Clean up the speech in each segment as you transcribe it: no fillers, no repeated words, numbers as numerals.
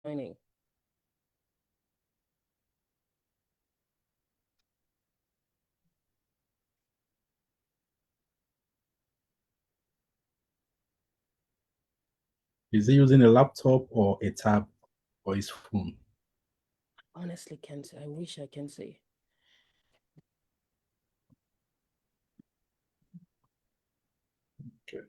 joining. Is he using a laptop or a tab or his phone? Honestly, can't say. I wish I can say. Okay.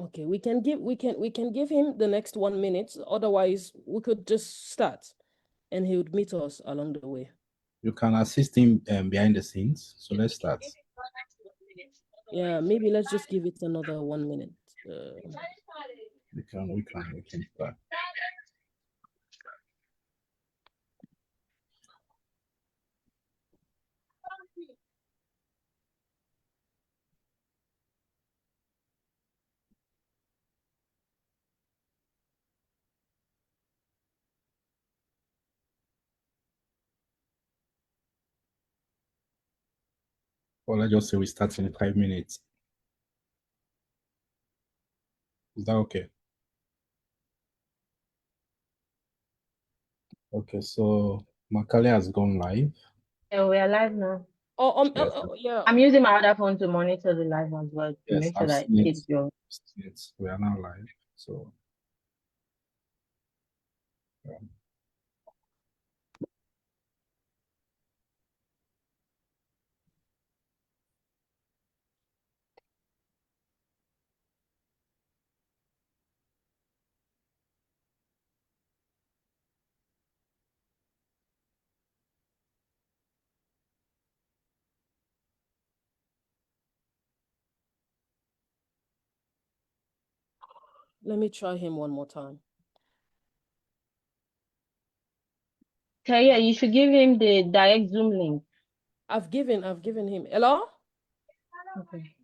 Okay, we can give him the next 1 minute. Otherwise, we could just start, and he would meet us along the way. You can assist him behind the scenes. So let's start. Yeah, maybe let's just give it another 1 minute. We can start. Or let's just say we start in 5 minutes. Is that okay? Okay, so Makale has gone live. Yeah, we are live now. Yes, Yeah. I'm using my other phone to monitor the live as well to yes, make sure I've that seen it's your. it. We are now live. So Let me try him one more time. Okay, yeah, you should give him the direct Zoom link. I've given him. Hello? Okay.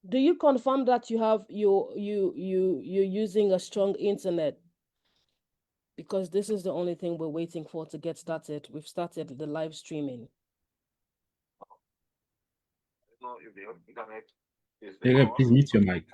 Do you confirm that you're using a strong internet? Because this is the only thing we're waiting for to get started. We've started the live streaming. please mute your mic.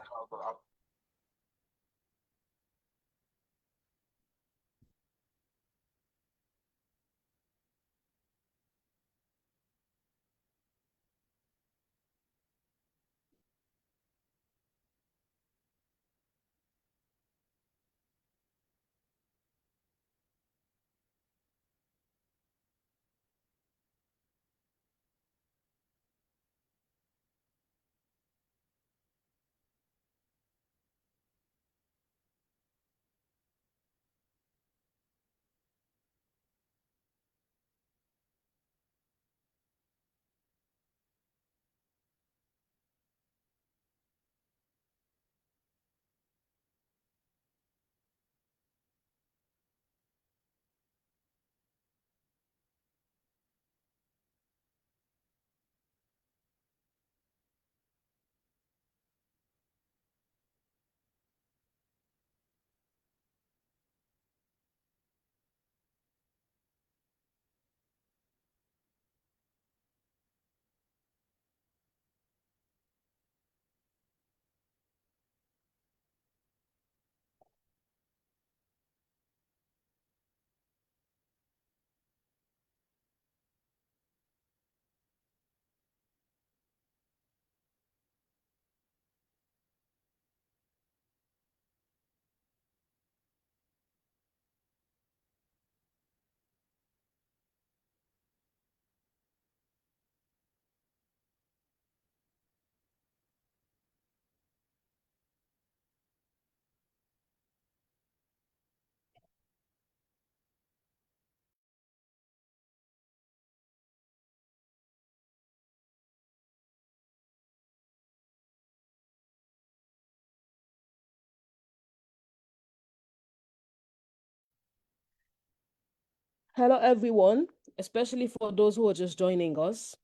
Hello, everyone, especially for those who are just joining us.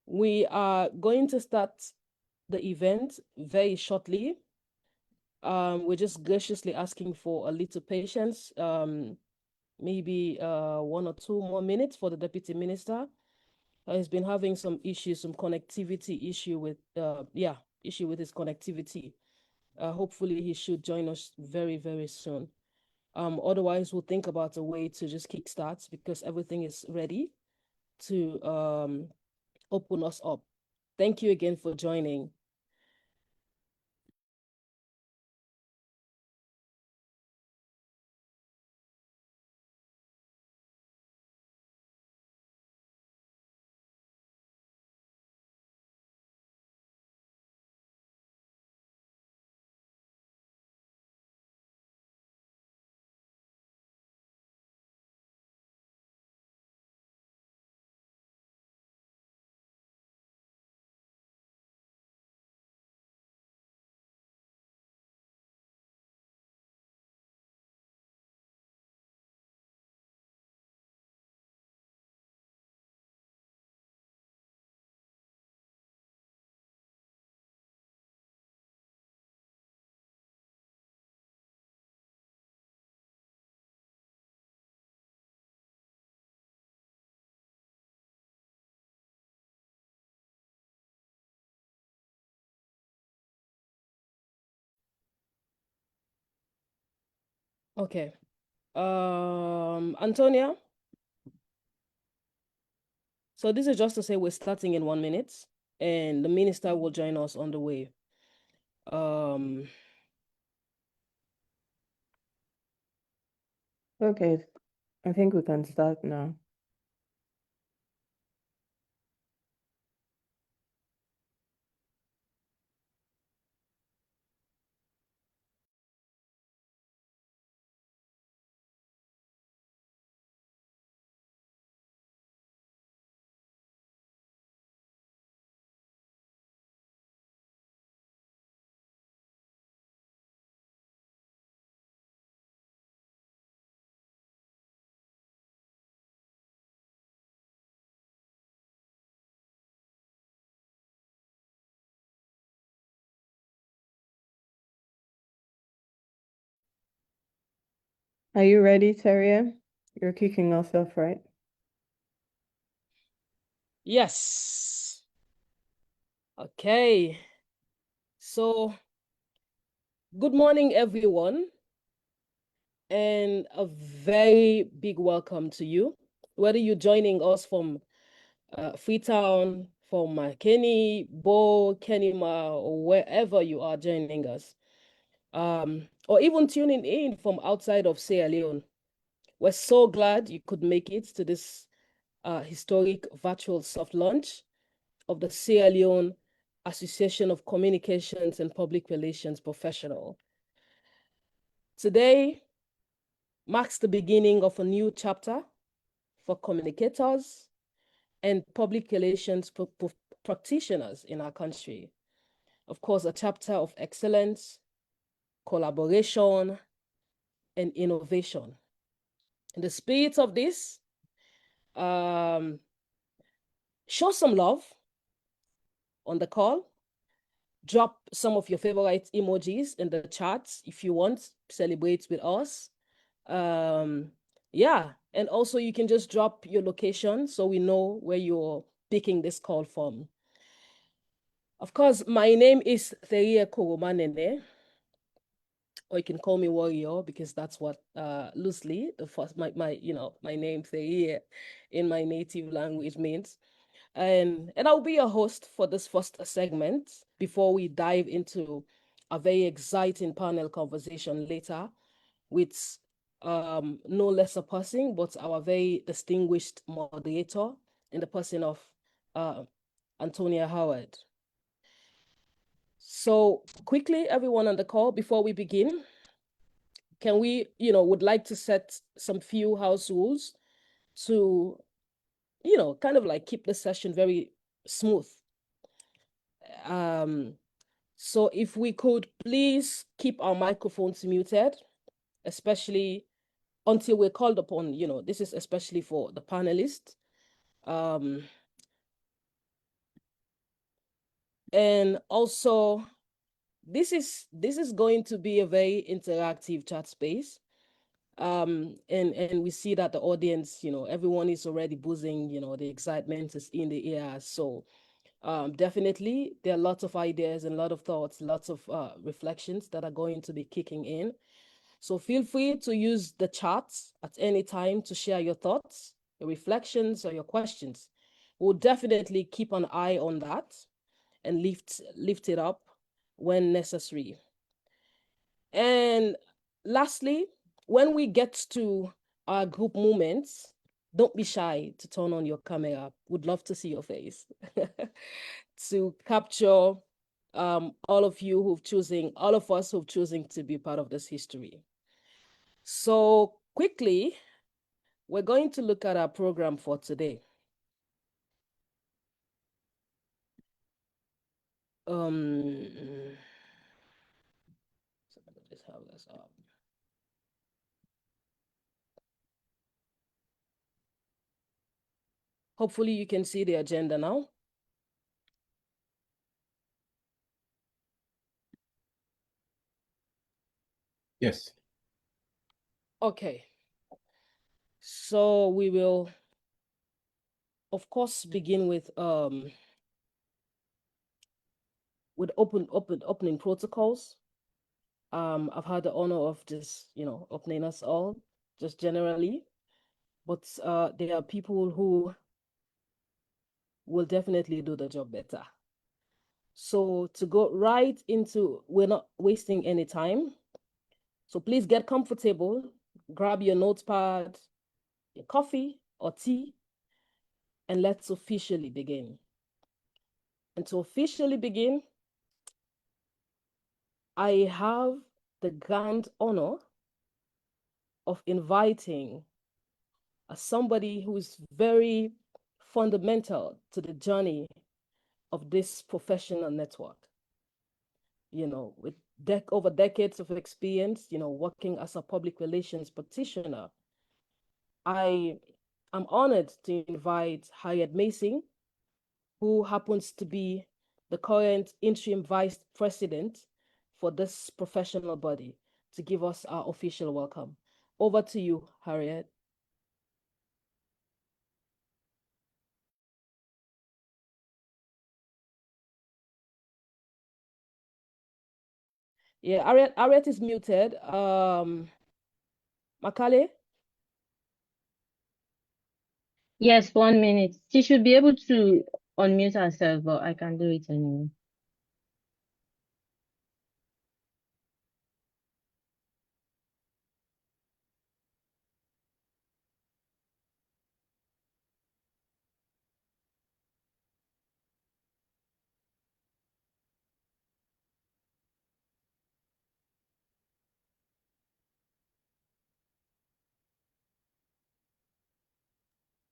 We are going to start the event very shortly. We're just graciously asking for a little patience, maybe 1 or 2 more minutes for the Deputy Minister. He's been having some issues, some connectivity issue with, issue with his connectivity. Hopefully he should join us very, very soon. Otherwise, we'll think about a way to just kickstart because everything is ready to open us up. Thank you again for joining. Okay. Antonia. So this is just to say we're starting in 1 minute and the minister will join us on the way. Okay, I think we can start now. Are you ready, Teria? You're kicking us off, right? Yes. Okay. So good morning, everyone, and a very big welcome to you. Whether you're joining us from Freetown, from Kenny, Bo, Kenima, or wherever you are joining us, or even tuning in from outside of Sierra Leone. We're so glad you could make it to this historic virtual soft launch of the Sierra Leone Association of Communications and Public Relations Professional. Today marks the beginning of a new chapter for communicators and public relations practitioners in our country. Of course, a chapter of excellence, collaboration, and innovation. In the spirit of this, show some love on the call. Drop some of your favorite emojis in the chat if you want, celebrate with us. Yeah, and also you can just drop your location so we know where you're picking this call from. Of course, my name is Theria Koromanene, or you can call me Warrior because that's what loosely the first my name Theria in my native language means. And I'll be your host for this first segment before we dive into a very exciting panel conversation later with no less a person, but our very distinguished moderator in the person of Antonia Howard. So quickly, everyone on the call, before we begin, can we, would like to set some few house rules to, kind of like keep the session very smooth. So if we could please keep our microphones muted, especially until we're called upon, this is especially for the panelists. And also, this is going to be a very interactive chat space. And we see that the audience, everyone is already buzzing, the excitement is in the air. So definitely there are lots of ideas and a lot of thoughts, lots of reflections that are going to be kicking in. So feel free to use the chat at any time to share your thoughts, your reflections, or your questions. We'll definitely keep an eye on that and lift it up when necessary. And lastly, when we get to our group moments, don't be shy to turn on your camera. Would love to see your face to capture all of us who've chosen to be part of this history. So quickly, we're going to look at our program for today. So let's have this up. Hopefully you can see the agenda now. Yes. Okay. So we will, of course, begin with opening protocols. I've had the honor of just, opening us all, just generally. But there are people who will definitely do the job better. So to go right into, we're not wasting any time. So please get comfortable, grab your notepad, your coffee or tea, and let's officially begin. And to officially begin, I have the grand honor of inviting somebody who is very fundamental to the journey of this professional network. With over decades of experience, working as a public relations practitioner, I am honored to invite Harriet Mason, who happens to be the current interim vice president for this professional body, to give us our official welcome. Over to you, Harriet. Yeah, Harriet is muted. Makale? Yes, 1 minute. She should be able to unmute herself, but I can do it anyway.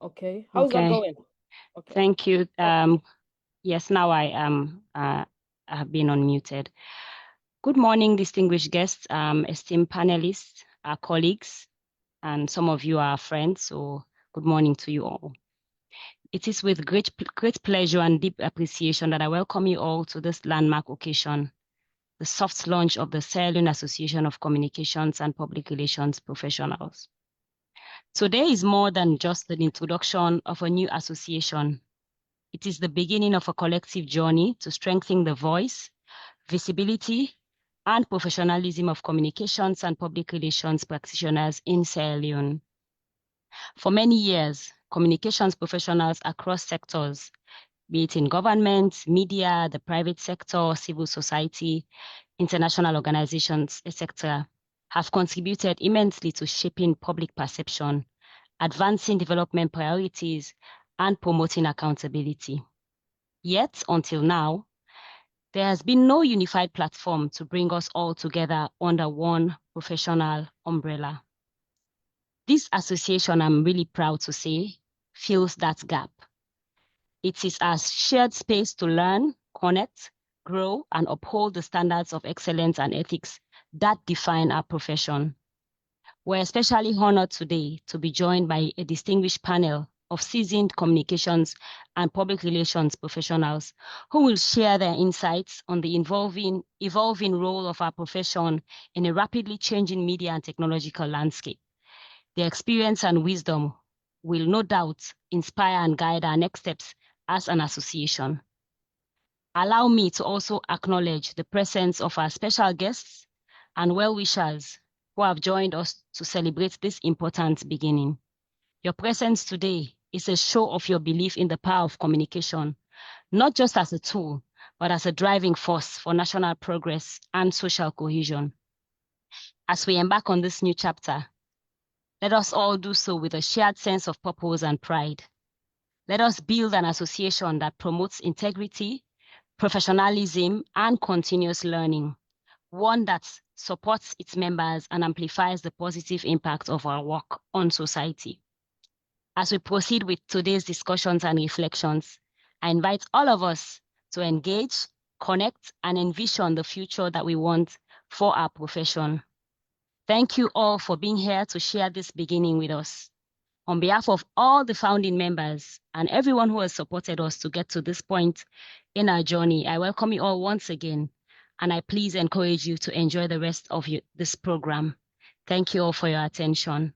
Okay, how's that going? Okay. Thank you. Yes, now I have been unmuted. Good morning, distinguished guests, esteemed panelists, our colleagues, and some of you are friends, so good morning to you all. It is with great pleasure and deep appreciation that I welcome you all to this landmark occasion, the soft launch of the Sierra Leone Association of Communications and Public Relations Professionals. Today is more than just the introduction of a new association. It is the beginning of a collective journey to strengthen the voice, visibility, and professionalism of communications and public relations practitioners in Sierra Leone. For many years, communications professionals across sectors, be it in government, media, the private sector, civil society, international organizations, etc., have contributed immensely to shaping public perception, advancing development priorities, and promoting accountability. Yet, until now, there has been no unified platform to bring us all together under one professional umbrella. This association, I'm really proud to say, fills that gap. It is a shared space to learn, connect, grow, and uphold the standards of excellence and ethics that define our profession. We're especially honored today to be joined by a distinguished panel of seasoned communications and public relations professionals who will share their insights on the evolving role of our profession in a rapidly changing media and technological landscape. Their experience and wisdom will no doubt inspire and guide our next steps as an association. Allow me to also acknowledge the presence of our special guests and well-wishers who have joined us to celebrate this important beginning. Your presence today is a show of your belief in the power of communication, not just as a tool, but as a driving force for national progress and social cohesion. As we embark on this new chapter, let us all do so with a shared sense of purpose and pride. Let us build an association that promotes integrity, professionalism, and continuous learning, one that supports its members and amplifies the positive impact of our work on society. As we proceed with today's discussions and reflections, I invite all of us to engage, connect, and envision the future that we want for our profession. Thank you all for being here to share this beginning with us. On behalf of all the founding members and everyone who has supported us to get to this point in our journey, I welcome you all once again, and I please encourage you to enjoy the rest of this program. Thank you all for your attention.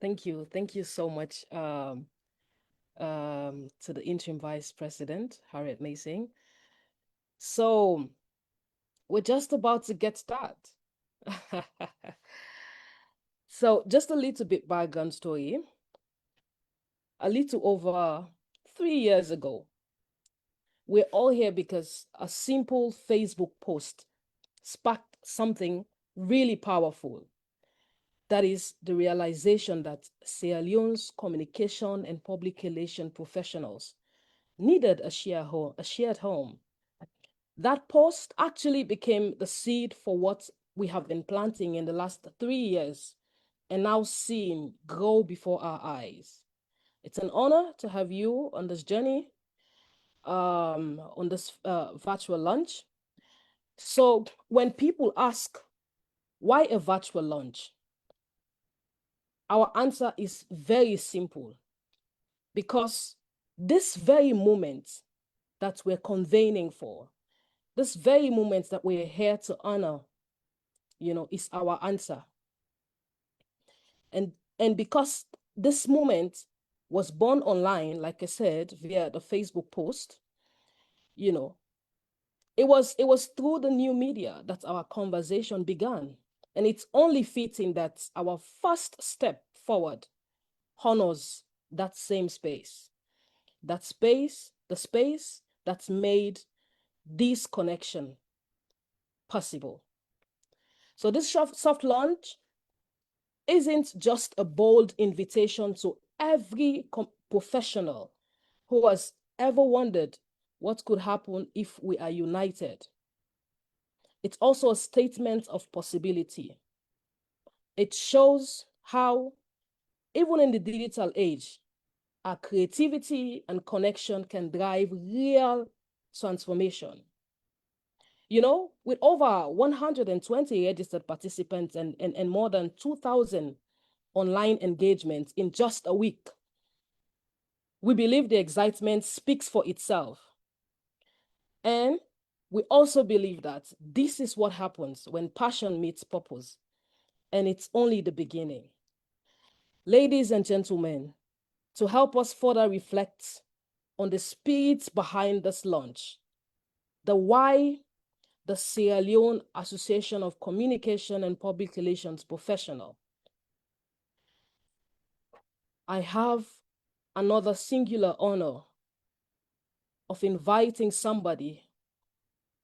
Thank you. Thank you so much to the interim vice president, Harriet Masing. So we're just about to get started. So just a little bit background story. A little over 3 years ago, we're all here because a simple Facebook post sparked something really powerful. That is the realization that Sierra Leone's communication and public relation professionals needed a shared home. That post actually became the seed for what we have been planting in the last 3 years and now seeing grow before our eyes. It's an honor to have you on this journey, on this virtual lunch. So when people ask, why a virtual lunch? Our answer is very simple, because this very moment that we're convening for, this very moment that we're here to honor, is our answer. And because this moment was born online, like I said, via the Facebook post, it was through the new media that our conversation began. And it's only fitting that our first step forward honors that same space. That space, the space that's made this connection possible. So this soft launch isn't just a bold invitation to every professional who has ever wondered what could happen if we are united. It's also a statement of possibility. It shows how, even in the digital age, our creativity and connection can drive real transformation. With over 120 registered participants and more than 2,000 online engagements in just a week, we believe the excitement speaks for itself. And we also believe that this is what happens when passion meets purpose, and it's only the beginning. Ladies and gentlemen, to help us further reflect on the spirit behind this launch, the why the Sierra Leone Association of Communication and Public Relations Professional, I have another singular honor of inviting somebody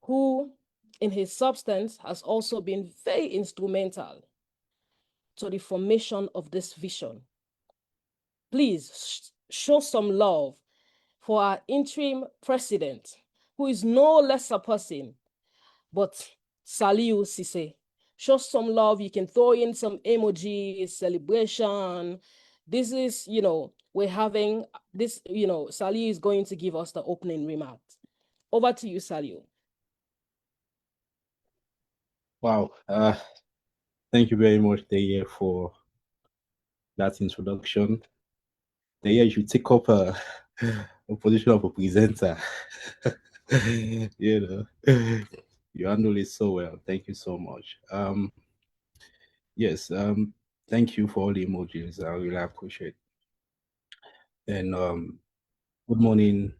who, in his substance, has also been very instrumental to the formation of this vision. Please show some love for our interim president, who is no less a person, but Saliu Sise. Show some love. You can throw in some emojis, celebration. This is, we're having this, Saliu is going to give us the opening remarks. Over to you, Saliu. Wow. Thank you very much, Deye, for that introduction. Deye, you should take up a position of a presenter. You know, you handle it so well. Thank you so much. Yes. Thank you for all the emojis. I really appreciate. And good morning,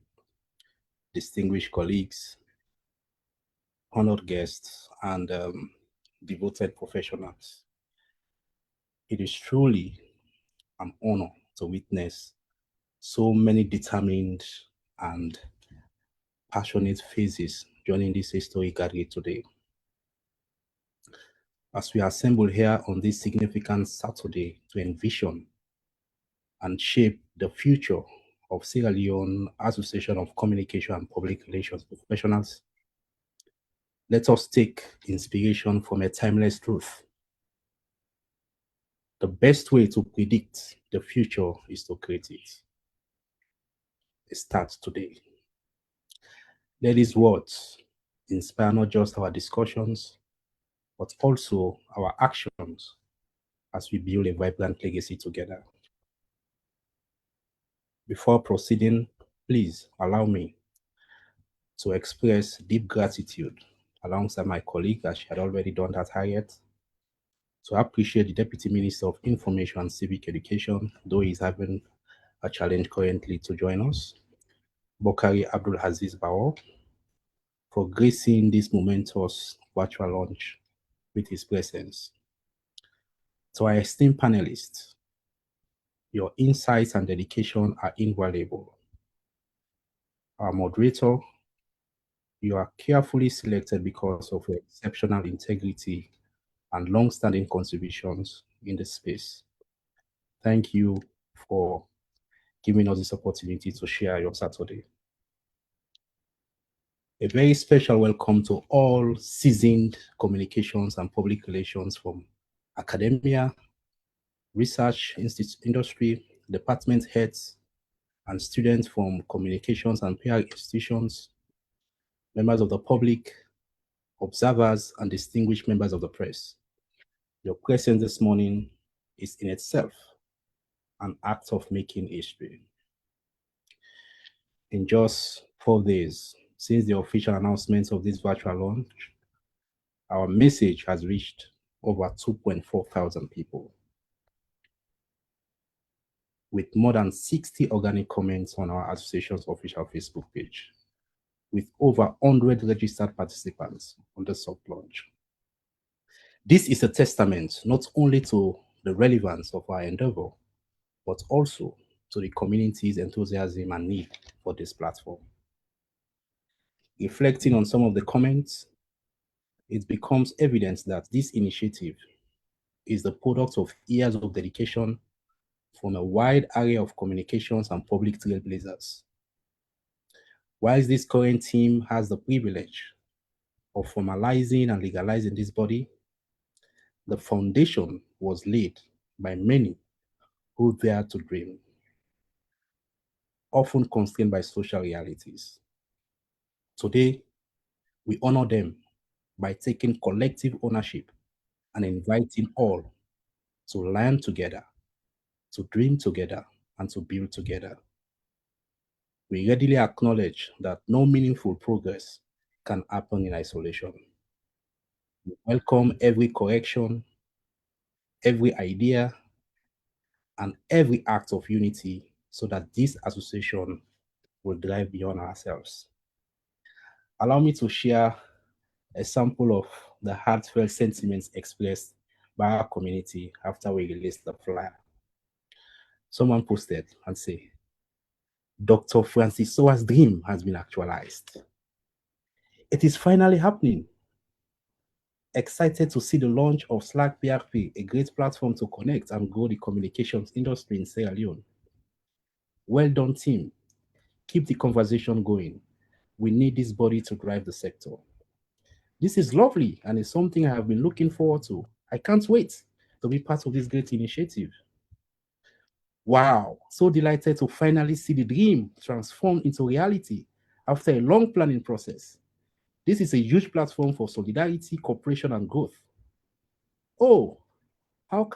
distinguished colleagues, honored guests, and devoted professionals. It is truly an honor to witness so many determined and passionate faces joining this historic gathering today. As we assemble here on this significant Saturday to envision and shape the future of Sierra Leone Association of Communication and Public Relations Professionals, let us take inspiration from a timeless truth. The best way to predict the future is to create it. It starts today. Let these words inspire not just our discussions, but also our actions as we build a vibrant legacy together. Before proceeding, please allow me to express deep gratitude alongside my colleague, as she had already done that, Harriet, to appreciate the Deputy Minister of Information and Civic Education, though he's having a challenge currently to join us, Bokari Abdul Aziz Bao, for gracing this momentous virtual launch with his presence. To our esteemed panelists, your insights and dedication are invaluable. Our moderator, you are carefully selected because of your exceptional integrity and long-standing contributions in the space. Thank you for giving us this opportunity to share your Saturday. A very special welcome to all seasoned communications and public relations from academia, research industry, department heads, and students from communications and PR institutions, members of the public, observers, and distinguished members of the press. Your presence this morning is in itself an act of making history. In just 4 days since the official announcement of this virtual launch, our message has reached over 2.4 thousand people, with more than 60 organic comments on our association's official Facebook page, with over 100 registered participants on the soft launch. This is a testament not only to the relevance of our endeavor, but also to the community's enthusiasm and need for this platform. Reflecting on some of the comments, it becomes evident that this initiative is the product of years of dedication from a wide array of communications and public trailblazers. Whilst this current team has the privilege of formalizing and legalizing this body, the foundation was laid by many who dare to dream, often constrained by social realities. Today, we honor them by taking collective ownership and inviting all to learn together, to dream together, and to build together. We readily acknowledge that no meaningful progress can happen in isolation. We welcome every correction, every idea, and every act of unity so that this association will drive beyond ourselves. Allow me to share a sample of the heartfelt sentiments expressed by our community after we released the flyer. Someone posted and said, Dr. Francis Soa's dream has been actualized. It is finally happening. Excited to see the launch of Slacprp, a great platform to connect and grow the communications industry in Sierra Leone. Well done, team. Keep the conversation going. We need this body to drive the sector. This is lovely and is something I have been looking forward to. I can't wait to be part of this great initiative. Wow, so delighted to finally see the dream transformed into reality after a long planning process. This is a huge platform for solidarity, cooperation, and growth. Oh, how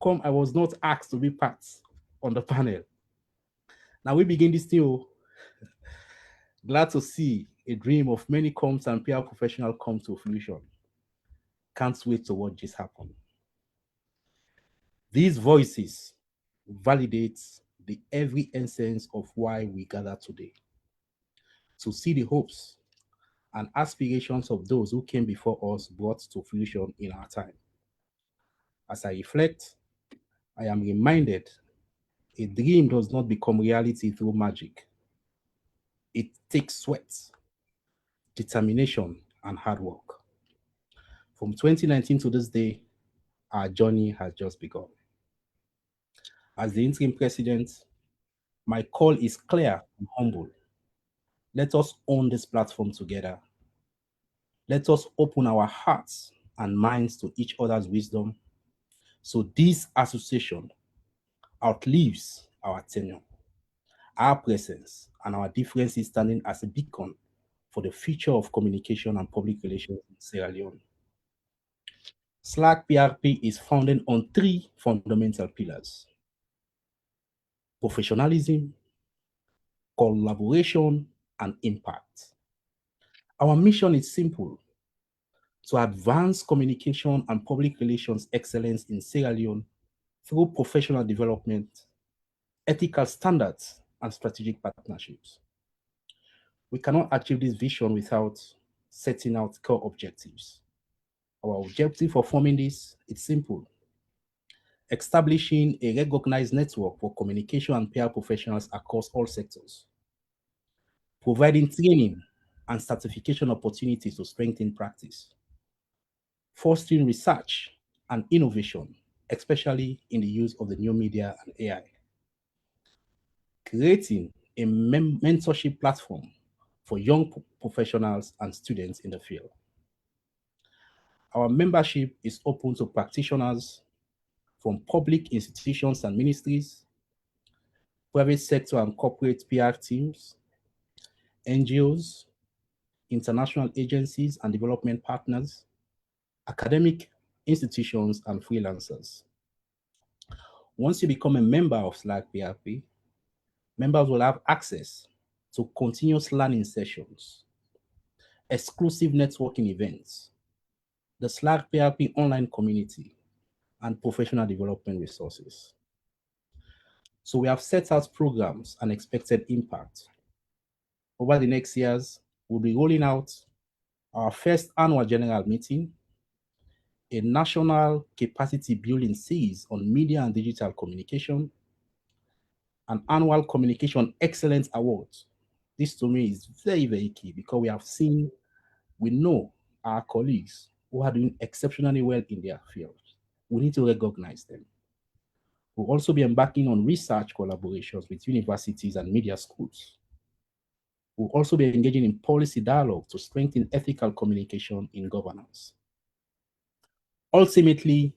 come I was not asked to be part on the panel? Now we begin this thing. Oh, glad to see a dream of many comms and PR professionals come to fruition. Can't wait to watch this happen. These voices validate the every essence of why we gather today. To see the hopes and aspirations of those who came before us brought to fruition in our time. As I reflect, I am reminded a dream does not become reality through magic. It takes sweat, determination, and hard work. From 2019 to this day, our journey has just begun. As the interim president, my call is clear and humble. Let us own this platform together. Let us open our hearts and minds to each other's wisdom so this association outlives our tenure, our presence, and our differences standing as a beacon for the future of communication and public relations in Sierra Leone. Slacprp is founded on three fundamental pillars: professionalism, collaboration, and impact. Our mission is simple: to advance communication and public relations excellence in Sierra Leone through professional development, ethical standards, and strategic partnerships. We cannot achieve this vision without setting out core objectives. Our objective for forming this is simple: establishing a recognized network for communication and PR professionals across all sectors, providing training and certification opportunities to strengthen practice, fostering research and innovation, especially in the use of the new media and AI, creating a mentorship platform for young professionals and students in the field. Our membership is open to practitioners from public institutions and ministries, private sector and corporate PR teams, NGOs, international agencies and development partners, academic institutions, and freelancers. Once you become a member of Slacprp, members will have access to continuous learning sessions, exclusive networking events, the Slacprp online community, and professional development resources. So we have set out programs and expected impact. Over the next years, we'll be rolling out our first annual general meeting, a national capacity building series on media and digital communication, an annual communication excellence award. This to me is very, very key because we know our colleagues who are doing exceptionally well in their field. We need to recognize them. We'll also be embarking on research collaborations with universities and media schools. We'll also be engaging in policy dialogue to strengthen ethical communication in governance. Ultimately,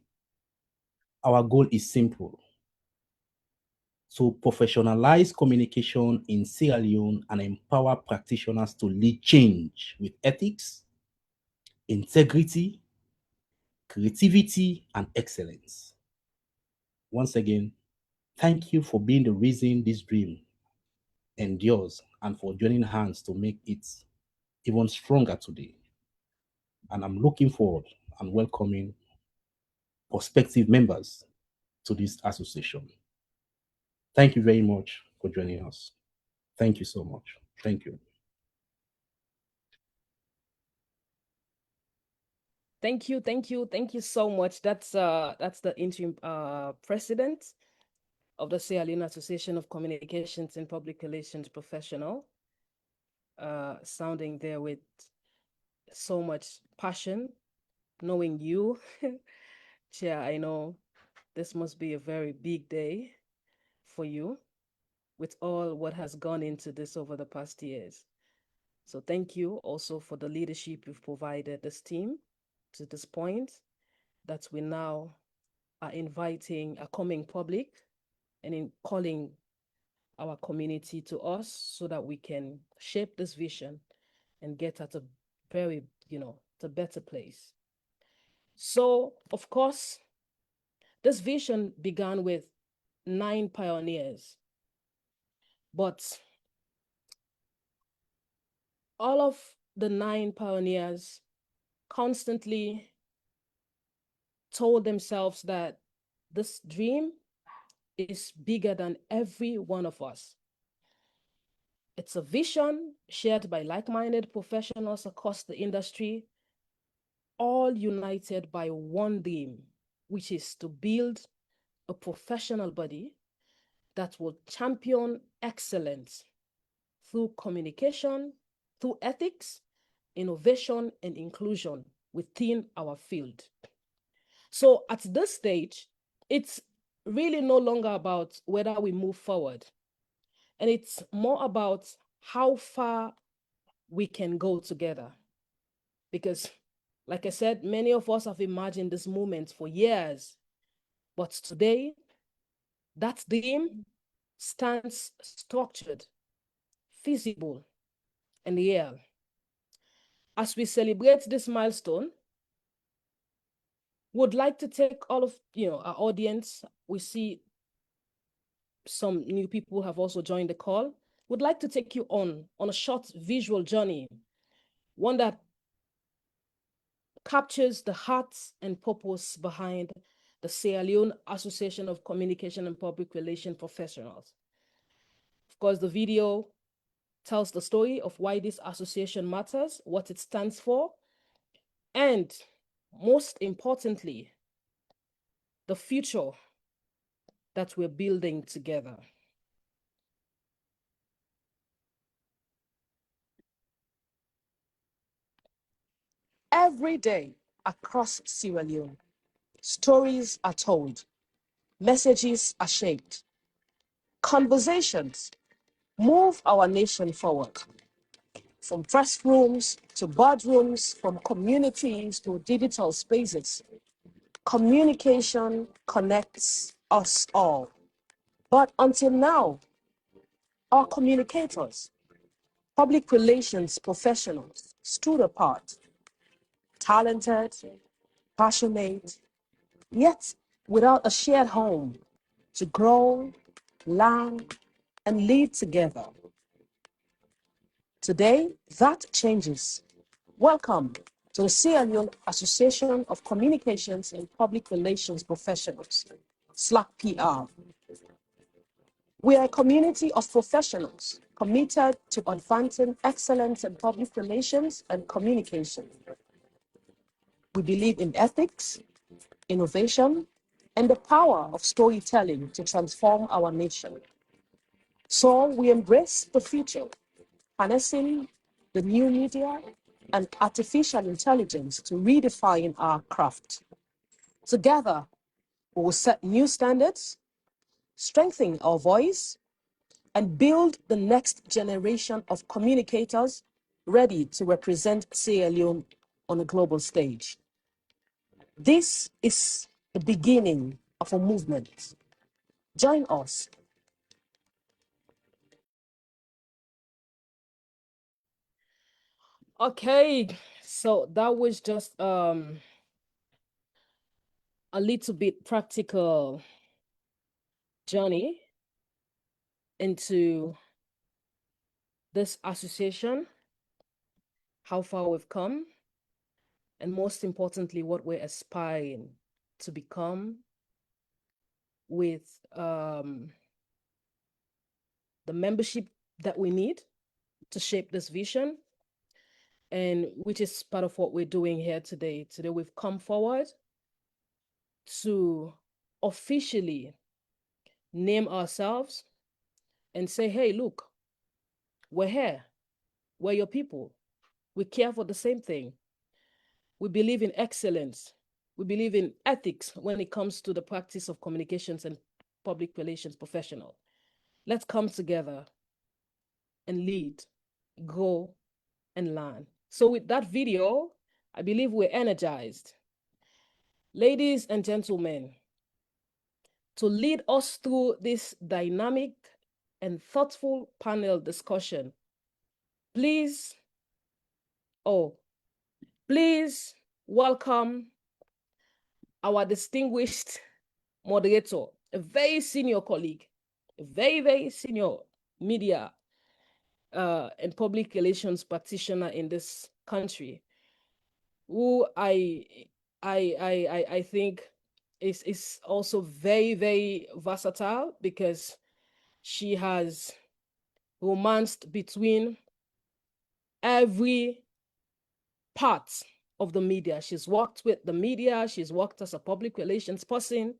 our goal is simple: to professionalize communication in Sierra Leone and empower practitioners to lead change with ethics, integrity, creativity, and excellence. Once again, thank you for being the reason this dream endures and for joining hands to make it even stronger today. And I'm looking forward and welcoming prospective members to this association. Thank you very much for joining us. Thank you so much. Thank you. Thank you so much. That's the interim president of the Sierra Leone Association of Communications and Public Relations Professional, sounding there with so much passion. Knowing you, Chair, I know this must be a very big day for you with all what has gone into this over the past years. So thank you also for the leadership you've provided this team to this point, that we now are inviting a coming public and in calling our community to us so that we can shape this vision and get at a very, a better place. So, of course, this vision began with 9 pioneers, but all of the 9 pioneers constantly told themselves that this dream is bigger than every one of us. It's a vision shared by like-minded professionals across the industry, all united by one dream, which is to build a professional body that will champion excellence through communication, through ethics, innovation, and inclusion within our field. So at this stage, it's really no longer about whether we move forward, and it's more about how far we can go together. Because, like I said, many of us have imagined this moment for years, but today, that dream stands structured, feasible, and real. As we celebrate this milestone, would like to take all of our audience. We see some new people have also joined the call. Would like to take you on a short visual journey, one that captures the heart and purpose behind the Sierra Leone Association of Communication and Public Relations Professionals. Of course, the video tells the story of why this association matters, what it stands for, and most importantly, the future that we're building together. Every day across Sierra Leone, stories are told, messages are shaped, conversations move our nation forward. From press rooms to boardrooms, from communities to digital spaces, communication connects us all. But until now, our communicators, public relations professionals stood apart, talented, passionate, yet without a shared home to grow, learn, and lead together. Today, that changes. Welcome to the Sierra Leone Association of Communications and Public Relations Professionals, Slacprp. We are a community of professionals committed to advancing excellence in public relations and communication. We believe in ethics, innovation, and the power of storytelling to transform our nation. So we embrace the future, harnessing the new media and artificial intelligence to redefine our craft. Together, we will set new standards, strengthen our voice, and build the next generation of communicators ready to represent Sierra Leone on a global stage. This is the beginning of a movement. Join us. Okay, so that was just a little bit practical journey into this association, how far we've come, and most importantly, what we're aspiring to become with the membership that we need to shape this vision, and which is part of what we're doing here today. Today, we've come forward to officially name ourselves and say, hey, look, we're here. We're your people. We care for the same thing. We believe in excellence. We believe in ethics when it comes to the practice of communications and public relations professional. Let's come together and lead, grow, and learn. So with that video, I believe we're energized. Ladies and gentlemen, to lead us through this dynamic and thoughtful panel discussion, please Oh, please welcome our distinguished moderator, a very senior colleague, a very, very senior media and public relations practitioner in this country, who I think is also very, very versatile because she has romanced between every part of the media. She's worked with the media, she's worked as a public relations person.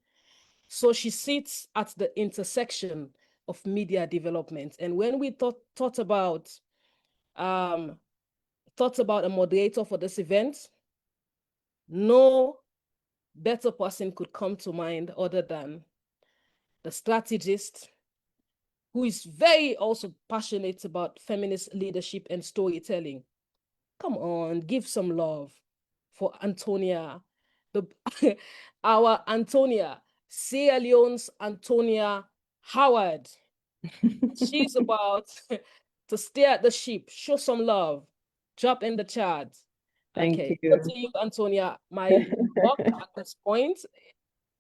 So she sits at the intersection of media development. And when we thought about a moderator for this event, no better person could come to mind other than the strategist, who is very also passionate about feminist leadership and storytelling. Come on, give some love for Antonia, the our Antonia, Sierra Leone's Antonia Howard. She's about to steer the ship, show some love, drop in the chat. Thank Okay, you. over to you, Antonia. My work at this point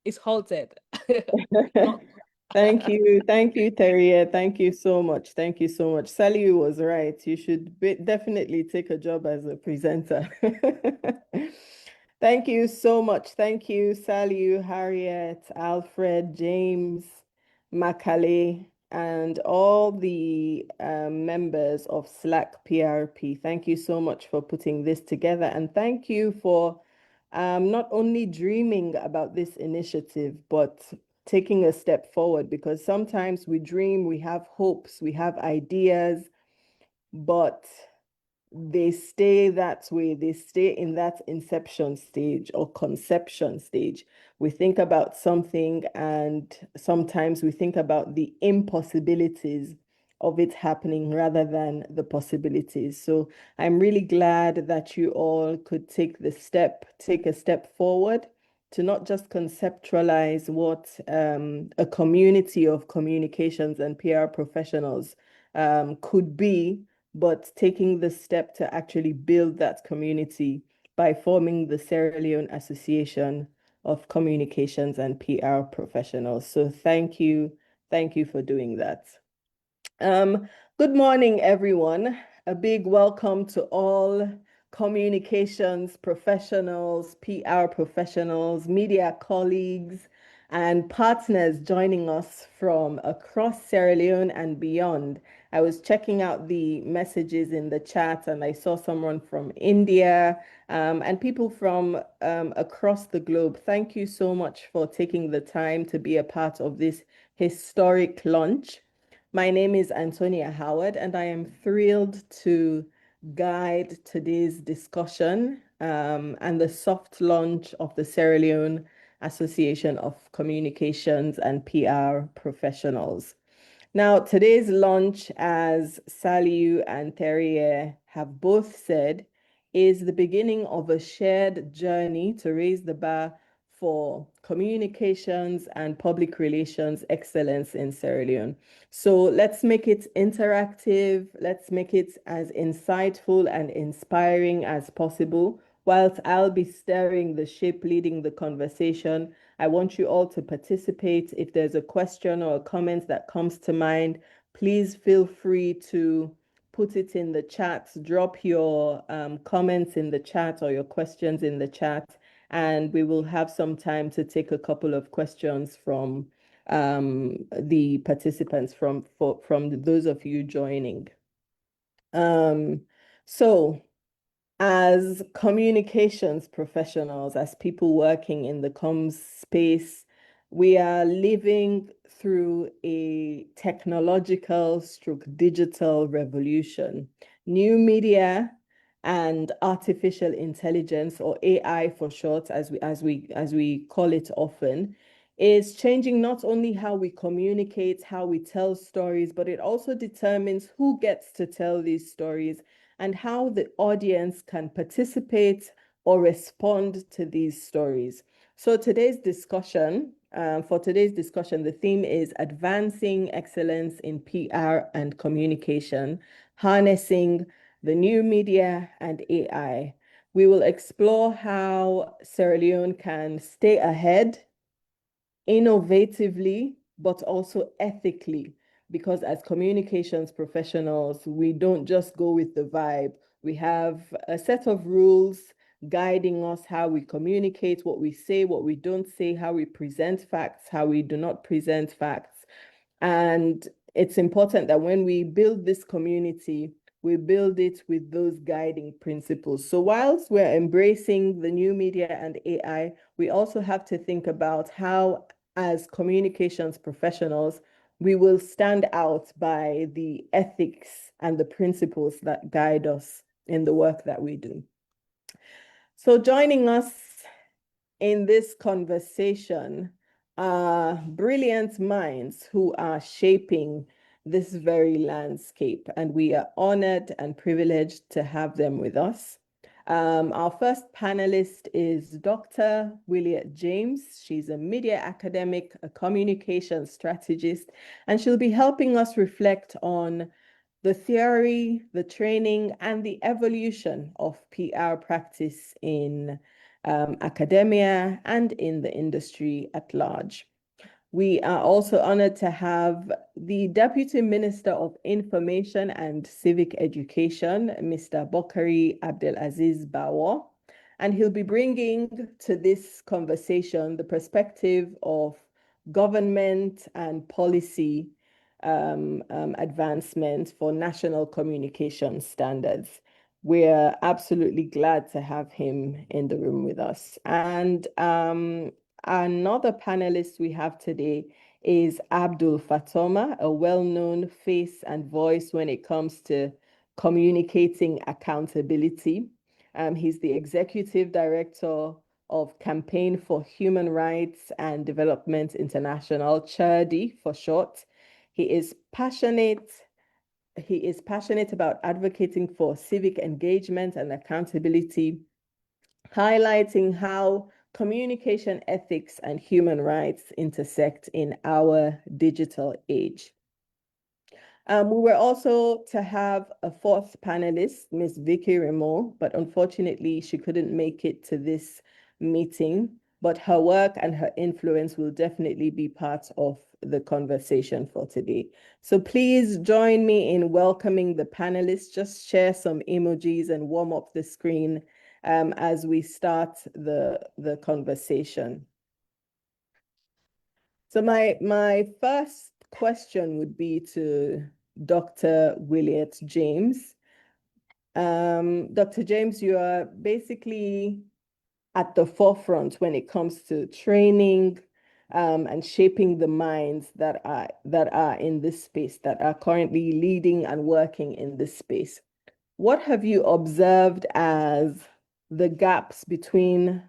is halted. Thank you. Thank you, Terry. Thank you so much. Thank you so much. Sally was right. You should definitely take a job as a presenter. Thank you so much. Thank you, Sally, Harriet, Alfred, James, Makale, and all the members of Slacprp. Thank you so much for putting this together. And thank you for not only dreaming about this initiative, but taking a step forward, because sometimes we dream, we have hopes, we have ideas, but they stay that way. They stay in that inception stage or conception stage. We think about something and sometimes we think about the impossibilities of it happening rather than the possibilities. So I'm really glad that you all could take a step forward to not just conceptualize what a community of communications and PR professionals could be, but taking the step to actually build that community by forming the Sierra Leone Association of Communications and PR Professionals. So thank you for doing that. Good morning, everyone. A big welcome to all communications professionals, PR professionals, media colleagues, and partners joining us from across Sierra Leone and beyond. I was checking out the messages in the chat and I saw someone from India and people from across the globe. Thank you so much for taking the time to be a part of this historic launch. My name is Antonia Howard, and I am thrilled to guide today's discussion and the soft launch of the Sierra Leone Association of Communications and PR Professionals. Now, today's launch, as Saliu and Terrier have both said, is the beginning of a shared journey to raise the bar for communications and public relations excellence in Sierra Leone. So let's make it interactive. Let's make it as insightful and inspiring as possible. Whilst I'll be steering the ship, leading the conversation, I want you all to participate. If there's a question or a comment that comes to mind, please feel free to put it in the chat. Drop your comments in the chat or your questions in the chat, and we will have some time to take a couple of questions from the participants, from those of you joining. So as communications professionals, as people working in the comms space, we are living through a technological stroke digital revolution. New media and artificial intelligence, or AI for short, as we call it often, is changing not only how we communicate, how we tell stories, but it also determines who gets to tell these stories and how the audience can participate or respond to these stories. So for today's discussion, the theme is advancing excellence in PR and communication, harnessing the new media, and AI. We will explore how Sierra Leone can stay ahead innovatively, but also ethically, because as communications professionals, we don't just go with the vibe. We have a set of rules guiding us how we communicate, what we say, what we don't say, how we present facts, how we do not present facts. And it's important that when we build this community, we build it with those guiding principles. So whilst we're embracing the new media and AI, we also have to think about how, as communications professionals, we will stand out by the ethics and the principles that guide us in the work that we do. So joining us in this conversation are brilliant minds who are shaping this very landscape, and we are honored and privileged to have them with us. Our first panelist is Dr. Williet James. She's a media academic, a communication strategist, and she'll be helping us reflect on the theory, the training, and the evolution of PR practice in academia and in the industry at large. We are also honored to have the Deputy Minister of Information and Civic Education, Mr. Bokari Abdelaziz Bawa, and he'll be bringing to this conversation the perspective of government and policy advancement for national communication standards. We're absolutely glad to have him in the room with us. And another panelist we have today is Abdul Fatoma, a well-known face and voice when it comes to communicating accountability. He's the Executive Director of Campaign for Human Rights and Development International, CHRD for short. He is passionate about advocating for civic engagement and accountability, highlighting how communication ethics and human rights intersect in our digital age. We were also to have a fourth panelist, Ms. Vicky Rameau, but unfortunately she couldn't make it to this meeting, but her work and her influence will definitely be part of the conversation for today. So please join me in welcoming the panelists. Just share some emojis and warm up the screen as we start the conversation. So my first question would be to Dr. Williet James. Dr. James, you are basically at the forefront when it comes to training and shaping the minds that are in this space, that are currently leading and working in this space. What have you observed as the gaps between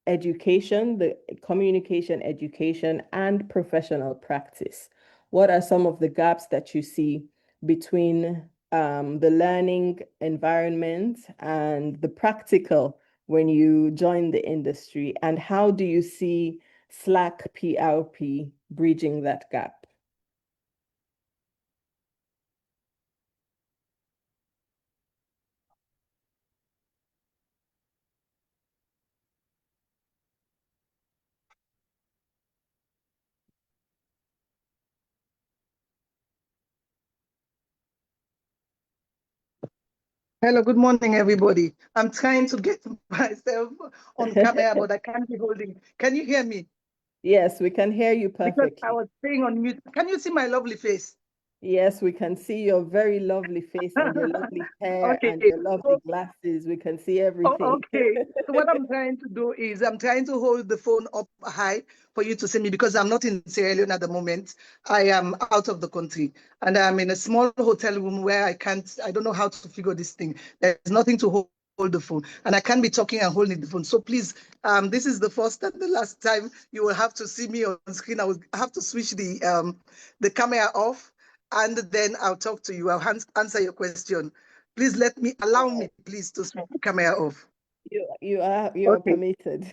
education, the communication education, and professional practice? What are some of the gaps that you see between the learning environment and the practical when you join the industry? And how do you see Slacprp bridging that gap? Hello, good morning, everybody. I'm trying to get myself on camera, but I can't be holding. Can you hear me? Yes, we can hear you perfectly. Because I was staying on mute. Can you see my lovely face? Yes, we can see your very lovely face and your lovely hair Okay. and your lovely glasses. We can see everything. Okay. So what I'm trying to do is I'm trying to hold the phone up high for you to see me because I'm not in Sierra Leone at the moment. I am out of the country and I'm in a small hotel room where I don't know how to figure this thing. There's nothing to hold the phone and I can't be talking and holding the phone. So please, this is the first and the last time you will have to see me on screen. I will have to switch the camera off and then I'll talk to you. I'll answer your question. Please allow me, please, to switch the camera off. You are Okay. permitted.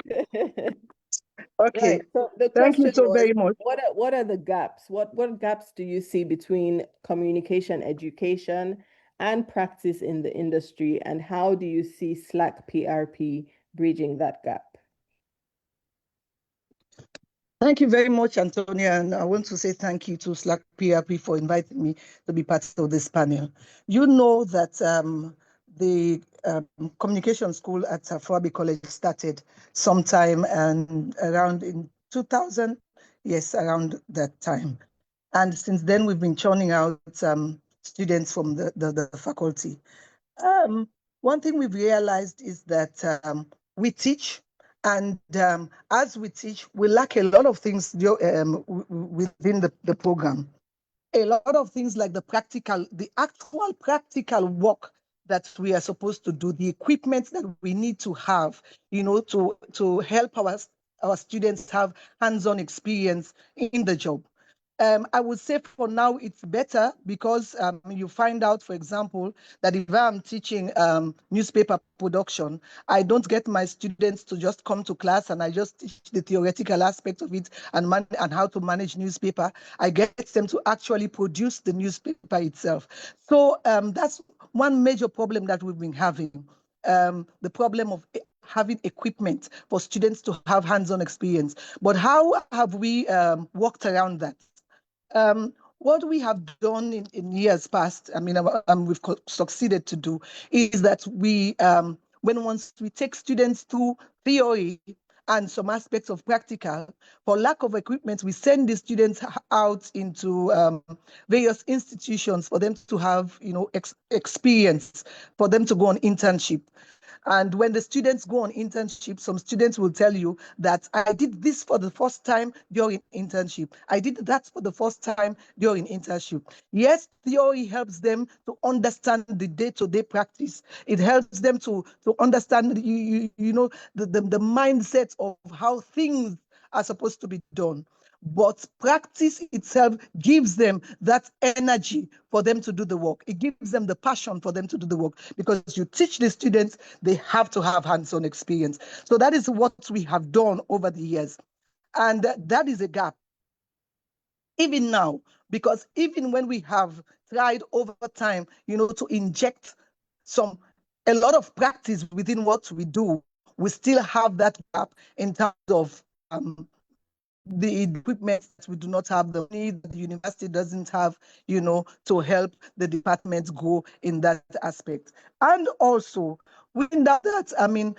Okay. Right. So the Thank you question so was, very much. what are the gaps? What gaps do you see between communication education and practice in the industry? And how do you see Slacprp bridging that gap? Thank you very much, Antonia, and I want to say thank you to Slacprp for inviting me to be part of this panel. You know that the communication school at Slacprp College started sometime and around in 2000, yes, around that time. And since then, we've been churning out students from the faculty. One thing we've realized is that we teach, and as we teach, we lack a lot of things within the program. A lot of things like the actual practical work that we are supposed to do, the equipment that we need to have, to help our students have hands-on experience in the job. I would say for now it's better because you find out, for example, that if I'm teaching newspaper production, I don't get my students to just come to class and I just teach the theoretical aspect of it and how to manage newspaper. I get them to actually produce the newspaper itself. So that's one major problem that we've been having. The problem of having equipment for students to have hands-on experience. But how have we worked around that? What we have done in years past, I mean, we've succeeded to do, is that once we take students through theory and some aspects of practical, for lack of equipment, we send the students out into various institutions for them to have, experience, for them to go on internship. And when the students go on internship, some students will tell you that I did this for the first time during internship. I did that for the first time during internship. Yes, theory helps them to understand the day-to-day practice. It helps them to understand, the mindset of how things are supposed to be done. But practice itself gives them that energy for them to do the work. It gives them the passion for them to do the work, because you teach the students, they have to have hands-on experience. So that is what we have done over the years. And that is a gap, even now, because even when we have tried over time, to inject a lot of practice within what we do, we still have that gap in terms of the equipment. We do not have the money that the university doesn't have, to help the department go in that aspect. And also, without that, I mean,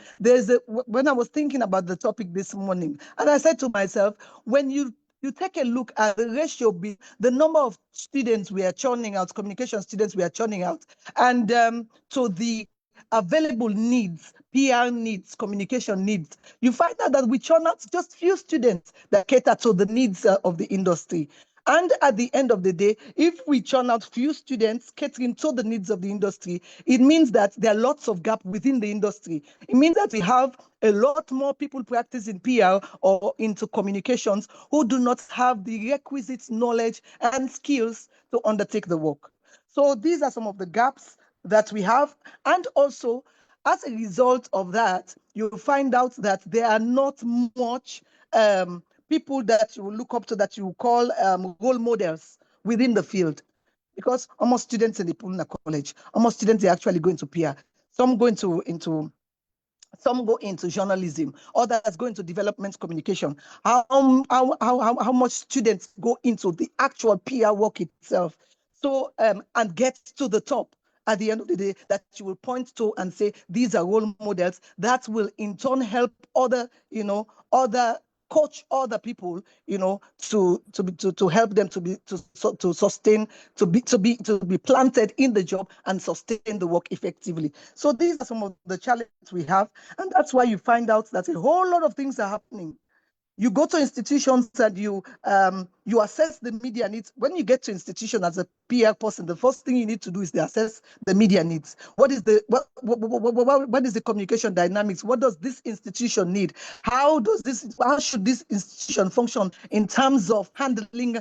when I was thinking about the topic this morning, and I said to myself, when you take a look at the ratio, the number of students we are churning out, communication students we are churning out, and to the available needs, PR needs, communication needs, you find out that we churn out just few students that cater to the needs of the industry. And at the end of the day, if we churn out few students catering to the needs of the industry, it means that there are lots of gaps within the industry. It means that we have a lot more people practicing PR or into communications who do not have the requisite knowledge and skills to undertake the work. So these are some of the gaps that we have. And also, as a result of that, you'll find out that there are not much people that you will look up to, that you call role models within the field. Because almost students in the Pune College, almost students are actually going to PR. Some go some go into journalism, others go into development communication. How much students go into the actual PR work itself? So, and get to the top at the end of the day, that you will point to and say, these are role models that will in turn help coach other people, to help them to sustain, to be planted in the job and sustain the work effectively. So these are some of the challenges we have, and that's why you find out that a whole lot of things are happening. You go to institutions and you assess the media needs. When you get to institution as a PR person, the first thing you need to do is to assess the media needs. What is the communication dynamics? What does this institution need? How should this institution function in terms of handling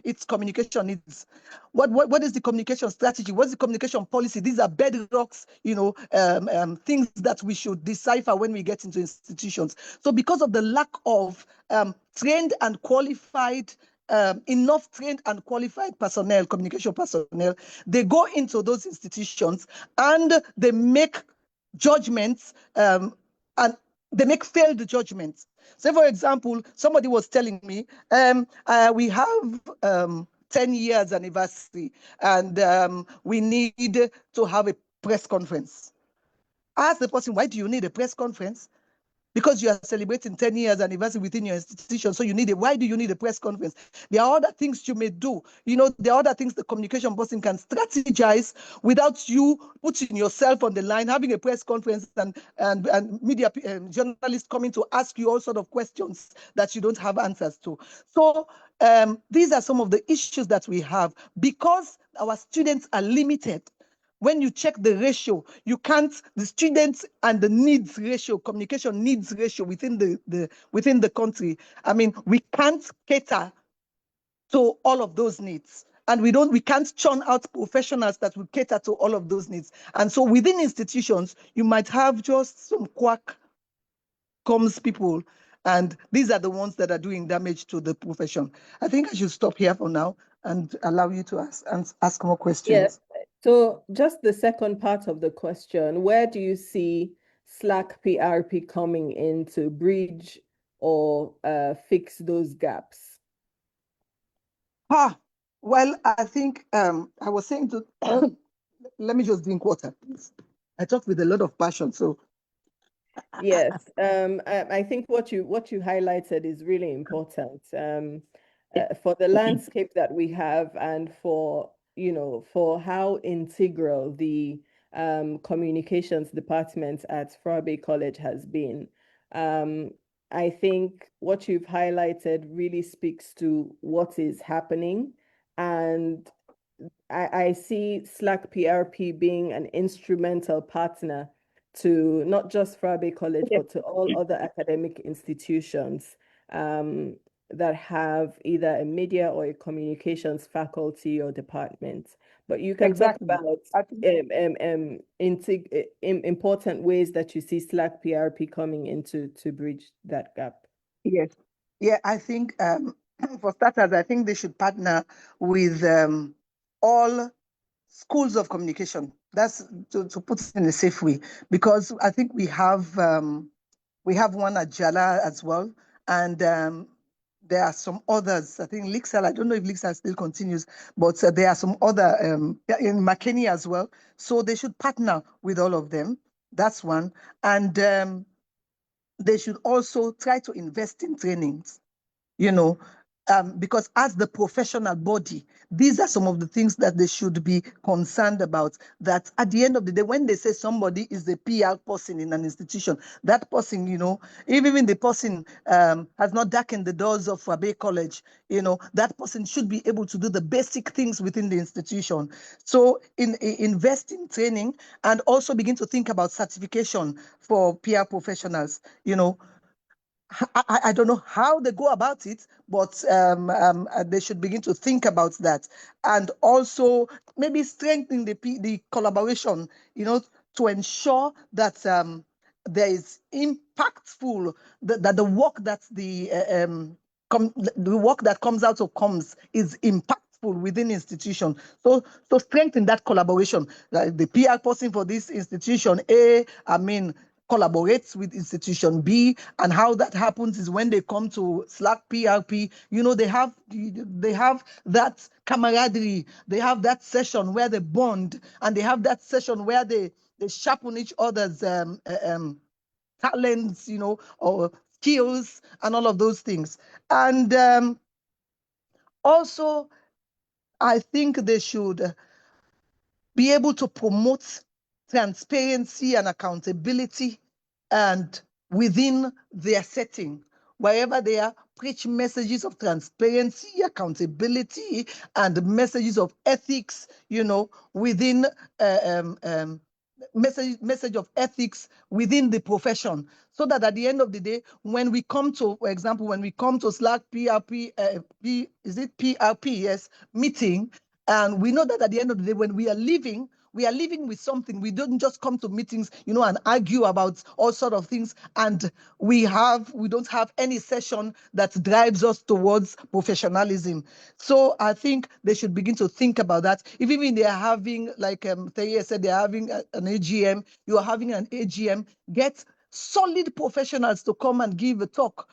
its communication needs? What is the communication strategy? What's the communication policy? These are bedrocks, things that we should decipher when we get into institutions. So because of the lack of trained and qualified enough trained and qualified personnel, communication personnel, they go into those institutions and they make judgments and they make failed judgments. Say, for example, somebody was telling me, we have 10 years anniversary and we need to have a press conference. I asked the person, why do you need a press conference? Because you are celebrating 10 years anniversary within your institution. So you need it. Why do you need a press conference? There are other things you may do. You know, there are other things the communication person can strategize without you putting yourself on the line, having a press conference and media journalists coming to ask you all sort of questions that you don't have answers to. So these are some of the issues that we have because our students are limited. When you check the ratio, you can't, the students and the needs ratio, communication needs ratio within the country. I mean, we can't cater to all of those needs. And we can't churn out professionals that will cater to all of those needs. And so within institutions, you might have just some quack comms people, and these are the ones that are doing damage to the profession. I think I should stop here for now and allow you to ask more questions. Yes. So just the second part of the question, where do you see Slacprp coming in to bridge or fix those gaps? Well, I think I was saying to, let me just drink water, please. I talk with a lot of passion, so. Yes, I think what you highlighted is really important for the landscape that we have and for, you know, for how integral the communications department at Frarbe College has been. I think what you've highlighted really speaks to what is happening, and I see Slacprp being an instrumental partner to not just Frarbe College, but to all other academic institutions that have either a media or a communications faculty or department. But you can talk about important ways that you see Slacprp coming into to bridge that gap. Yes. Yeah, I think for starters, I think they should partner with all schools of communication. That's to put it in a safe way, because I think we have one at Jala as well, and there are some others. I think Lixal, I don't know if Lixal still continues, but there are some other in McKinney as well. So they should partner with all of them. That's one. And they should also try to invest in trainings, you know, because as the professional body, these are some of the things that they should be concerned about. That at the end of the day, when they say somebody is a PR person in an institution, that person, you know, even the person has not darkened the doors of Frarbe College, you know, that person should be able to do the basic things within the institution. So invest in training and also begin to think about certification for PR professionals, you know. I don't know how they go about it, but they should begin to think about that, and also maybe strengthen the collaboration, you know, to ensure that there is impactful that the work that the work that comes out of comms is impactful within institution. So strengthen that collaboration. The PR person for this institution A, collaborates with institution B, and how that happens is when they come to Slacprp, you know, they have that camaraderie, they have that session where they bond, and they have that session where they sharpen each other's talents, you know, or skills and all of those things. And also, I think they should be able to promote transparency and accountability, and within their setting, wherever they are, preach messages of transparency, accountability, and messages of ethics, you know, within message of ethics within the profession, so that at the end of the day, when we come to, for example, when we come to Slacprp, is it PRP? Yes, meeting, and we know that at the end of the day, when we are leaving, we are living with something. We don't just come to meetings, and argue about all sort of things. And we don't have any session that drives us towards professionalism. So I think they should begin to think about that. If even they are having, like Thea said, they are having an AGM, you are having an AGM, get solid professionals to come and give a talk,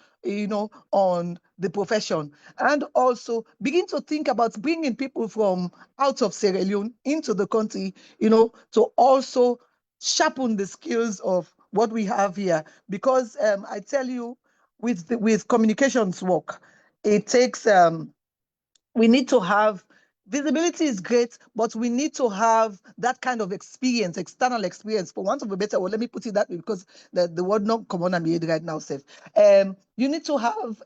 on the profession. And also begin to think about bringing people from out of Sierra Leone into the country, to also sharpen the skills of what we have here. Because I tell you, with communications work, it takes, we need to have, visibility is great, but we need to have that kind of experience, external experience, for want of a better word. Let me put it that way, because the word not common and made right now, Seth. You need to have,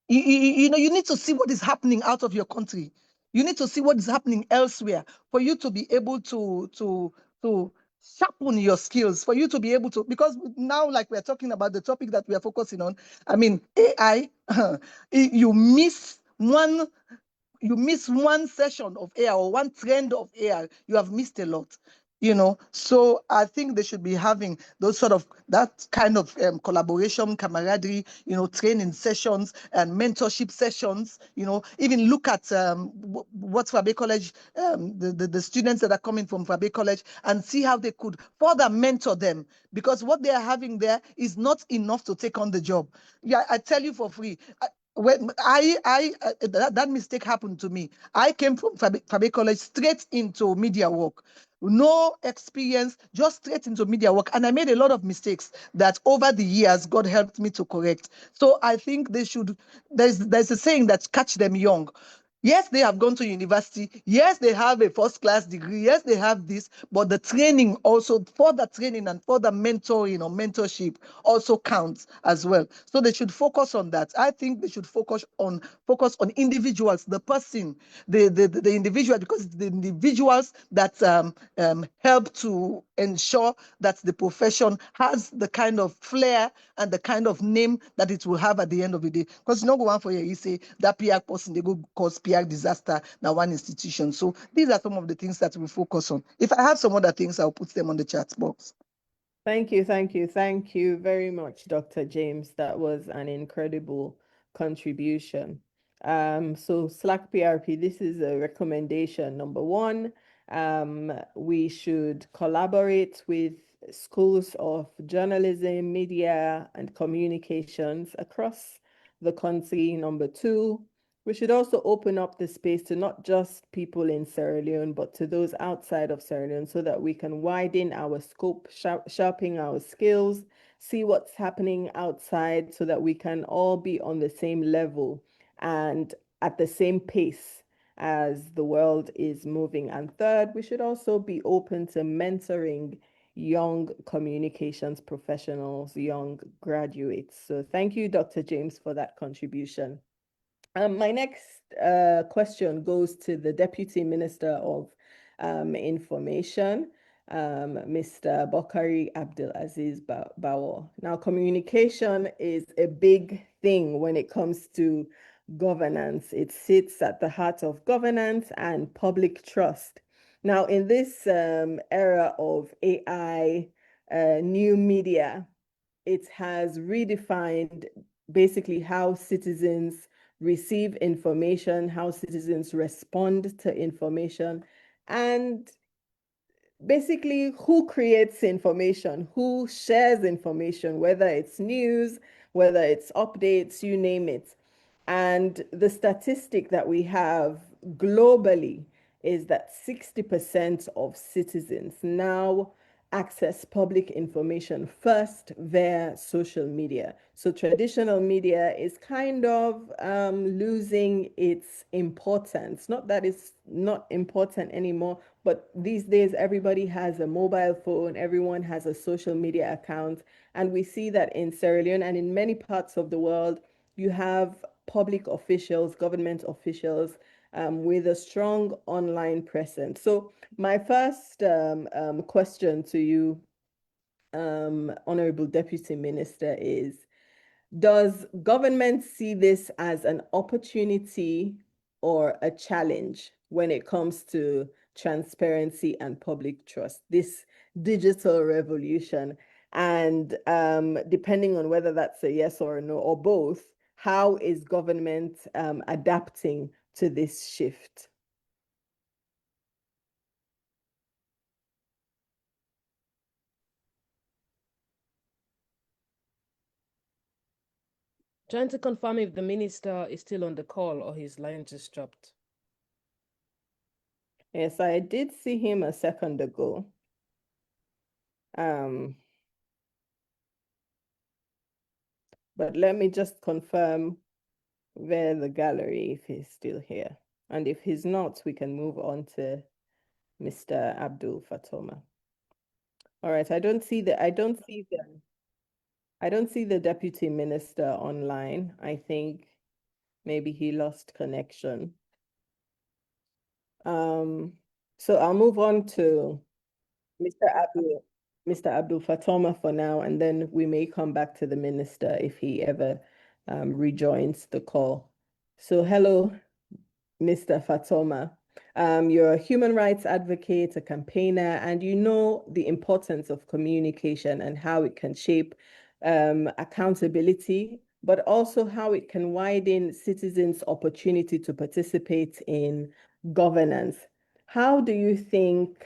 you need to see what is happening out of your country. You need to see what is happening elsewhere for you to be able to sharpen your skills, for you to be able to, because now, like we're talking about the topic that we are focusing on, I mean, AI, you miss one session of AI or one trend of AI, you have missed a lot. So I think they should be having those sort of, that kind of collaboration, camaraderie, training sessions and mentorship sessions. Even look at what Fabe College, the students that are coming from Fabe College, and see how they could further mentor them, because what they are having there is not enough to take on the job. Yeah, I tell you for free. When that mistake happened to me. I came from Fabe College straight into media work. No experience, just straight into media work. And I made a lot of mistakes that over the years, God helped me to correct. So I think there's a saying that catch them young. Yes, they have gone to university. Yes, they have a first-class degree. Yes, they have this, but the training also, further training and further mentoring or mentorship also counts as well. So they should focus on that. I think they should focus on individuals, the person, the individual, because it's the individuals that help to ensure that the profession has the kind of flair and the kind of name that it will have at the end of the day. Because go on for you say that PR person, they go cause PR disaster now one institution. So these are some of the things that we focus on. If I have some other things, I'll put them on the chat box. Thank you, thank you, thank you very much, Dr. James. That was an incredible contribution. So Slacprp, this is a recommendation. Number one, we should collaborate with schools of journalism, media, and communications across the country. Number two, we should also open up the space to not just people in Sierra Leone, but to those outside of Sierra Leone, so that we can widen our scope, sharpen our skills, see what's happening outside, so that we can all be on the same level and at the same pace as the world is moving. And third, we should also be open to mentoring young communications professionals, young graduates. So thank you, Dr. James, for that contribution. My next question goes to the Deputy Minister of Information, Mr. Bokari Abdulaziz Bawo. Now, communication is a big thing when it comes to governance. It sits at the heart of governance and public trust. Now, in this era of AI, new media, it has redefined basically how citizens receive information, how citizens respond to information, and basically who creates information, who shares information, whether it's news, whether it's updates, you name it. And the statistic that we have globally is that 60% of citizens now access public information first via social media. So traditional media is kind of losing its importance. Not that it's not important anymore, but these days everybody has a mobile phone, everyone has a social media account. And we see that in Sierra Leone and in many parts of the world, you have public officials, government officials, with a strong online presence. So my first question to you, Honorable Deputy Minister, is, does government see this as an opportunity or a challenge when it comes to transparency, and public trust, this digital revolution. And depending on whether that's a yes or a no or both, how is government adapting to this shift? Trying to confirm if the minister is still on the call or his line just dropped. Yes, I did see him a second ago. But let me just confirm via the gallery if he's still here. And if he's not, we can move on to Mr. Abdul Fatoma. All right, I don't see the deputy minister online. I think maybe he lost connection. So I'll move on to Mr. Abdul Fatoma for now, and then we may come back to the minister if he ever rejoins the call. So hello, Mr. Fatoma. You're a human rights advocate, a campaigner, and you know the importance of communication and how it can shape accountability, but also how it can widen citizens' opportunity to participate in governance. How do you think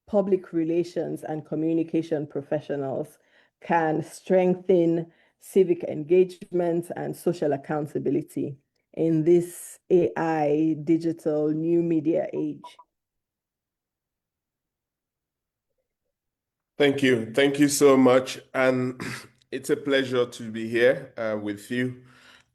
public relations and communication professionals can strengthen civic engagement and social accountability in this AI, digital, new media age? Thank you. Thank you so much. And it's a pleasure to be here with you.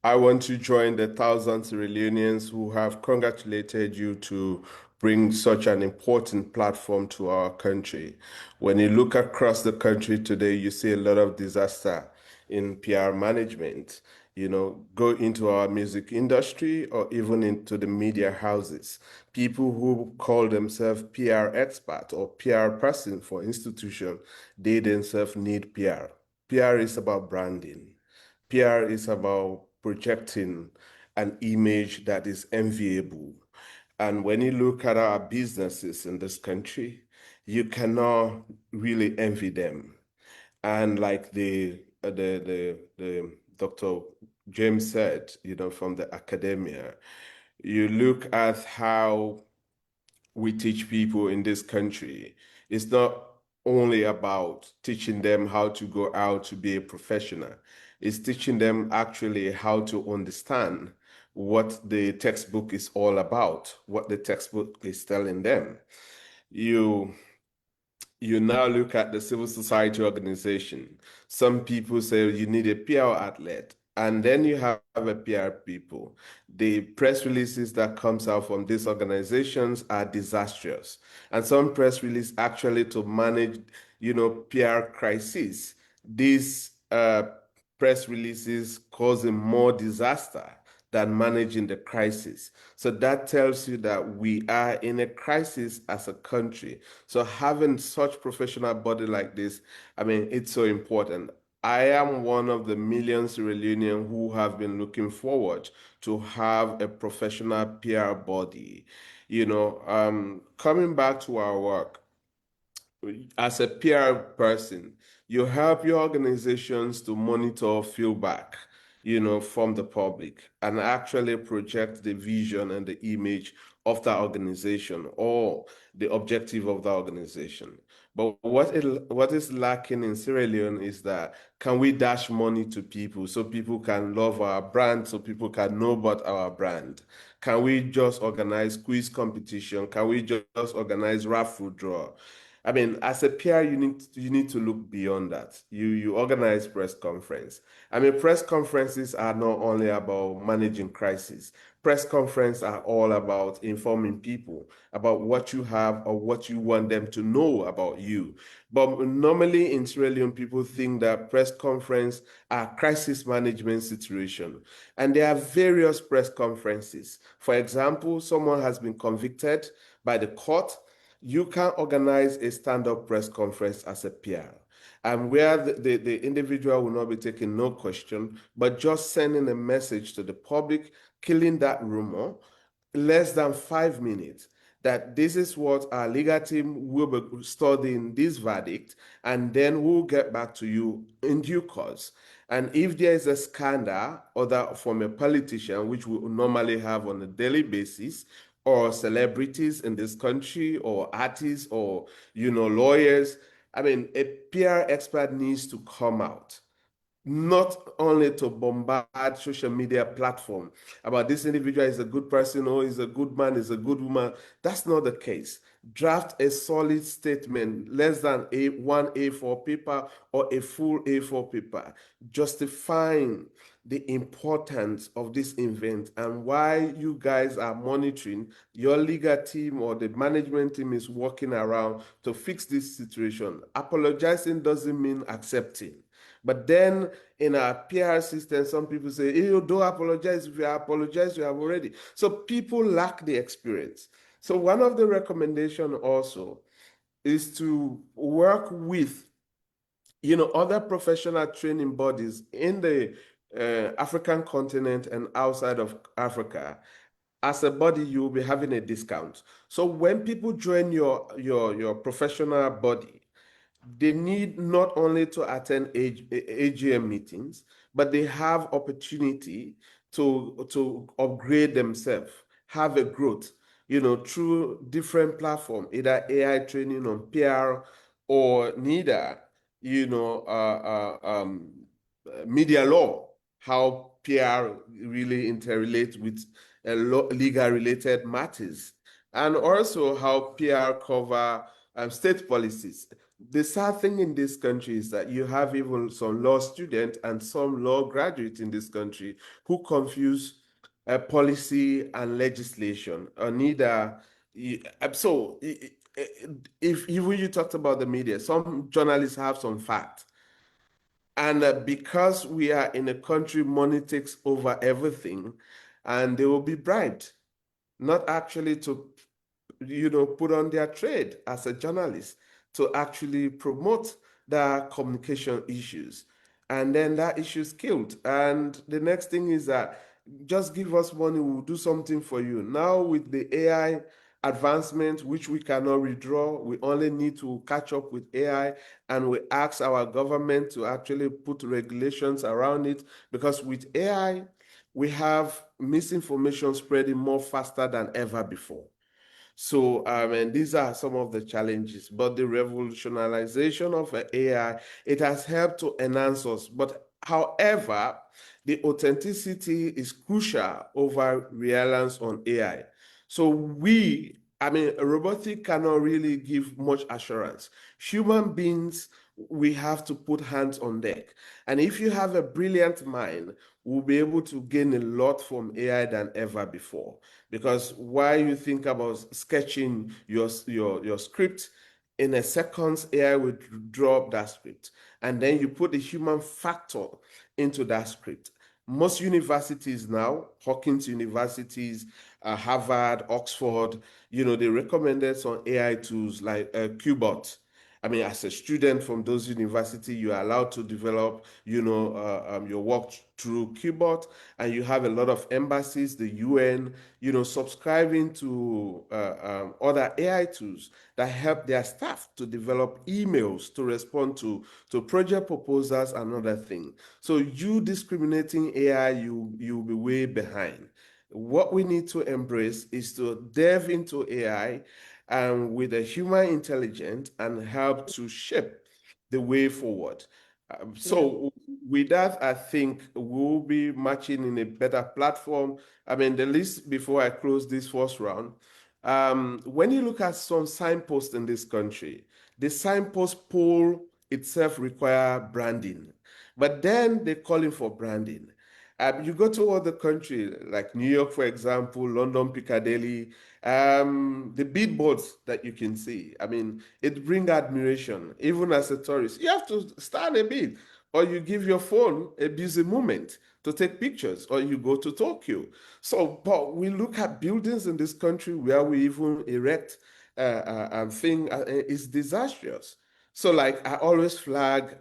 I want to join the thousands of Leonians who have congratulated you to bring such an important platform to our country. When you look across the country today, you see a lot of disaster in PR management. You know, go into our music industry or even into the media houses. People who call themselves PR expert or PR person for institution, they themselves need PR. PR is about branding. PR is about projecting an image that is enviable. And when you look at our businesses in this country, you cannot really envy them. And like the Dr. James said, you know, from the academia, you look at how we teach people in this country. It's not only about teaching them how to go out to be a professional. It's teaching them actually how to understand what the textbook is all about, what the textbook is telling them. You now look at the civil society organization. Some people say you need a PR outlet, and then you have a PR people. The press releases that comes out from these organizations are disastrous. And some press release actually to manage, you know, PR crises. These press releases causing more disaster than managing the crisis. So that tells you that we are in a crisis as a country. So having such professional body like this, I mean, it's so important. I am one of the millions Sierra Leoneans who have been looking forward to have a professional PR body. You know, coming back to our work, as a PR person, you help your organizations to monitor feedback, you know, from the public and actually project the vision and the image of that organization or the objective of the organization. But what is lacking in Sierra Leone is that can we dash money to people so people can love our brand, so people can know about our brand? Can we just organize quiz competition? Can we just organize raffle draw? I mean, as a PR, you need to look beyond that. You organize press conference. I mean, press conferences are not only about managing crisis. Press conferences are all about informing people about what you have or what you want them to know about you. But normally in Sierra Leone, people think that press conference are crisis management situation. And there are various press conferences. For example, someone has been convicted by the court. You can organize a stand-up press conference as a PR, and where the individual will not be taking no question, but just sending a message to the public, killing that rumor, less than 5 minutes. that this is what our legal team will be studying this verdict, and then we'll get back to you in due course. And if there is a scandal or that from a politician, which we normally have on a daily basis, or celebrities in this country, or artists, or lawyers, I mean, a PR expert needs to come out, not only to bombard social media platform about this individual is a good person or is a good man, is a good woman. That's not the case. Draft a solid statement, less than one A4 paper or a full A4 paper, justifying the importance of this event and why you guys are monitoring. Your legal team or the management team is working around to fix this situation. Apologizing doesn't mean accepting. But then in our PR system, some people say, hey, you don't apologize. If you apologize, you have already. So people lack the experience. So one of the recommendations also is to work with other professional training bodies in the African continent and outside of Africa. As a body, you will be having a discount. So when people join your professional body, they need not only to attend AGM meetings, but they have opportunity to upgrade themselves, have a growth, through different platform, either AI training on PR or neither, media law, how PR really interrelates with legal related matters, and also how PR cover state policies. The sad thing in this country is that you have even some law students and some law graduates in this country who confuse policy and legislation, or neither. So, if even you talked about the media, some journalists have some fact, and because we are in a country, money takes over everything, and they will be bribed, not actually to put on their trade as a journalist to actually promote the communication issues. And then that issue is killed. And the next thing is that just give us money, we'll do something for you. Now with the AI advancement, which we cannot withdraw, we only need to catch up with AI, and we ask our government to actually put regulations around it, because with AI, we have misinformation spreading more faster than ever before. So, and these are some of the challenges, but the revolutionization of AI, it has helped to enhance us. But however, the authenticity is crucial over reliance on AI. So robotic cannot really give much assurance. Human beings, we have to put hands on deck. And if you have a brilliant mind, we'll be able to gain a lot from AI than ever before. Because while you think about sketching your script, in a second, AI will draw up that script. And then you put the human factor into that script. Most universities now, Hawkins universities, Harvard, Oxford, they recommended some AI tools like Qbot. I mean, as a student from those universities, you are allowed to develop, your work through Qbot, and you have a lot of embassies, the UN, subscribing to other AI tools that help their staff to develop emails to respond to project proposals and other things. So you discriminating AI, you'll be way behind. What we need to embrace is to delve into AI and with a human intelligence and help to shape the way forward. So with that, I think we'll be matching in a better platform. I mean, the list before I close this first round, when you look at some signposts in this country, the signpost pole itself require branding, but then they're calling for branding. You go to other countries like New York, for example, London, Piccadilly, the billboards that you can see. I mean, it brings admiration. Even as a tourist, you have to stand a bit, or you give your phone a busy moment to take pictures, or you go to Tokyo. So, but we look at buildings in this country where we even erect thing is disastrous. So, like I always flag,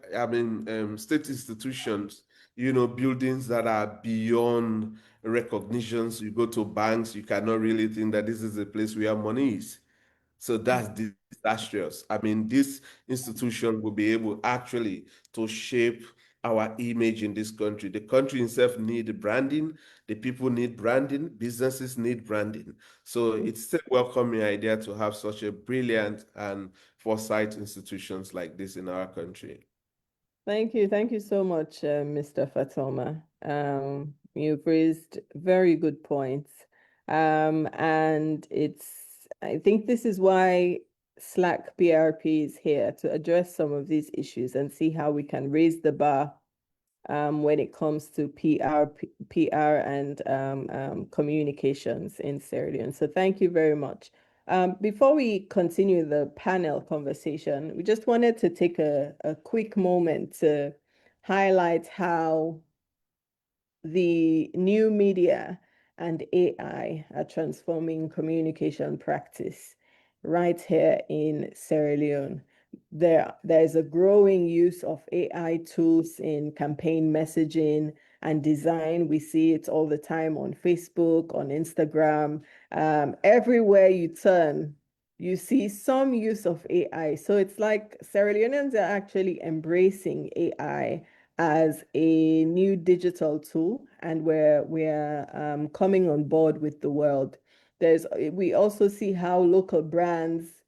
state institutions buildings that are beyond recognitions. You go to banks, you cannot really think that this is a place where money is. So that's disastrous. I mean, this institution will be able actually to shape our image in this country. The country itself need branding, the people need branding, businesses need branding. So it's a welcoming idea to have such a brilliant and foresight institutions like this in our country. Thank you. Thank you so much, Mr. Fatoma. You've raised very good points. And I think this is why Slacprp is here to address some of these issues and see how we can raise the bar when it comes to PR and communications in Sierra Leone. So thank you very much. Before we continue the panel conversation, we just wanted to take a quick moment to highlight how the new media and AI are transforming communication practice right here in Sierra Leone. There's a growing use of AI tools in campaign messaging and design. We see it all the time on Facebook, on Instagram. Everywhere you turn, you see some use of AI. So it's like Sierra Leoneans are actually embracing AI as a new digital tool, and we're coming on board with the world. We also see how local brands,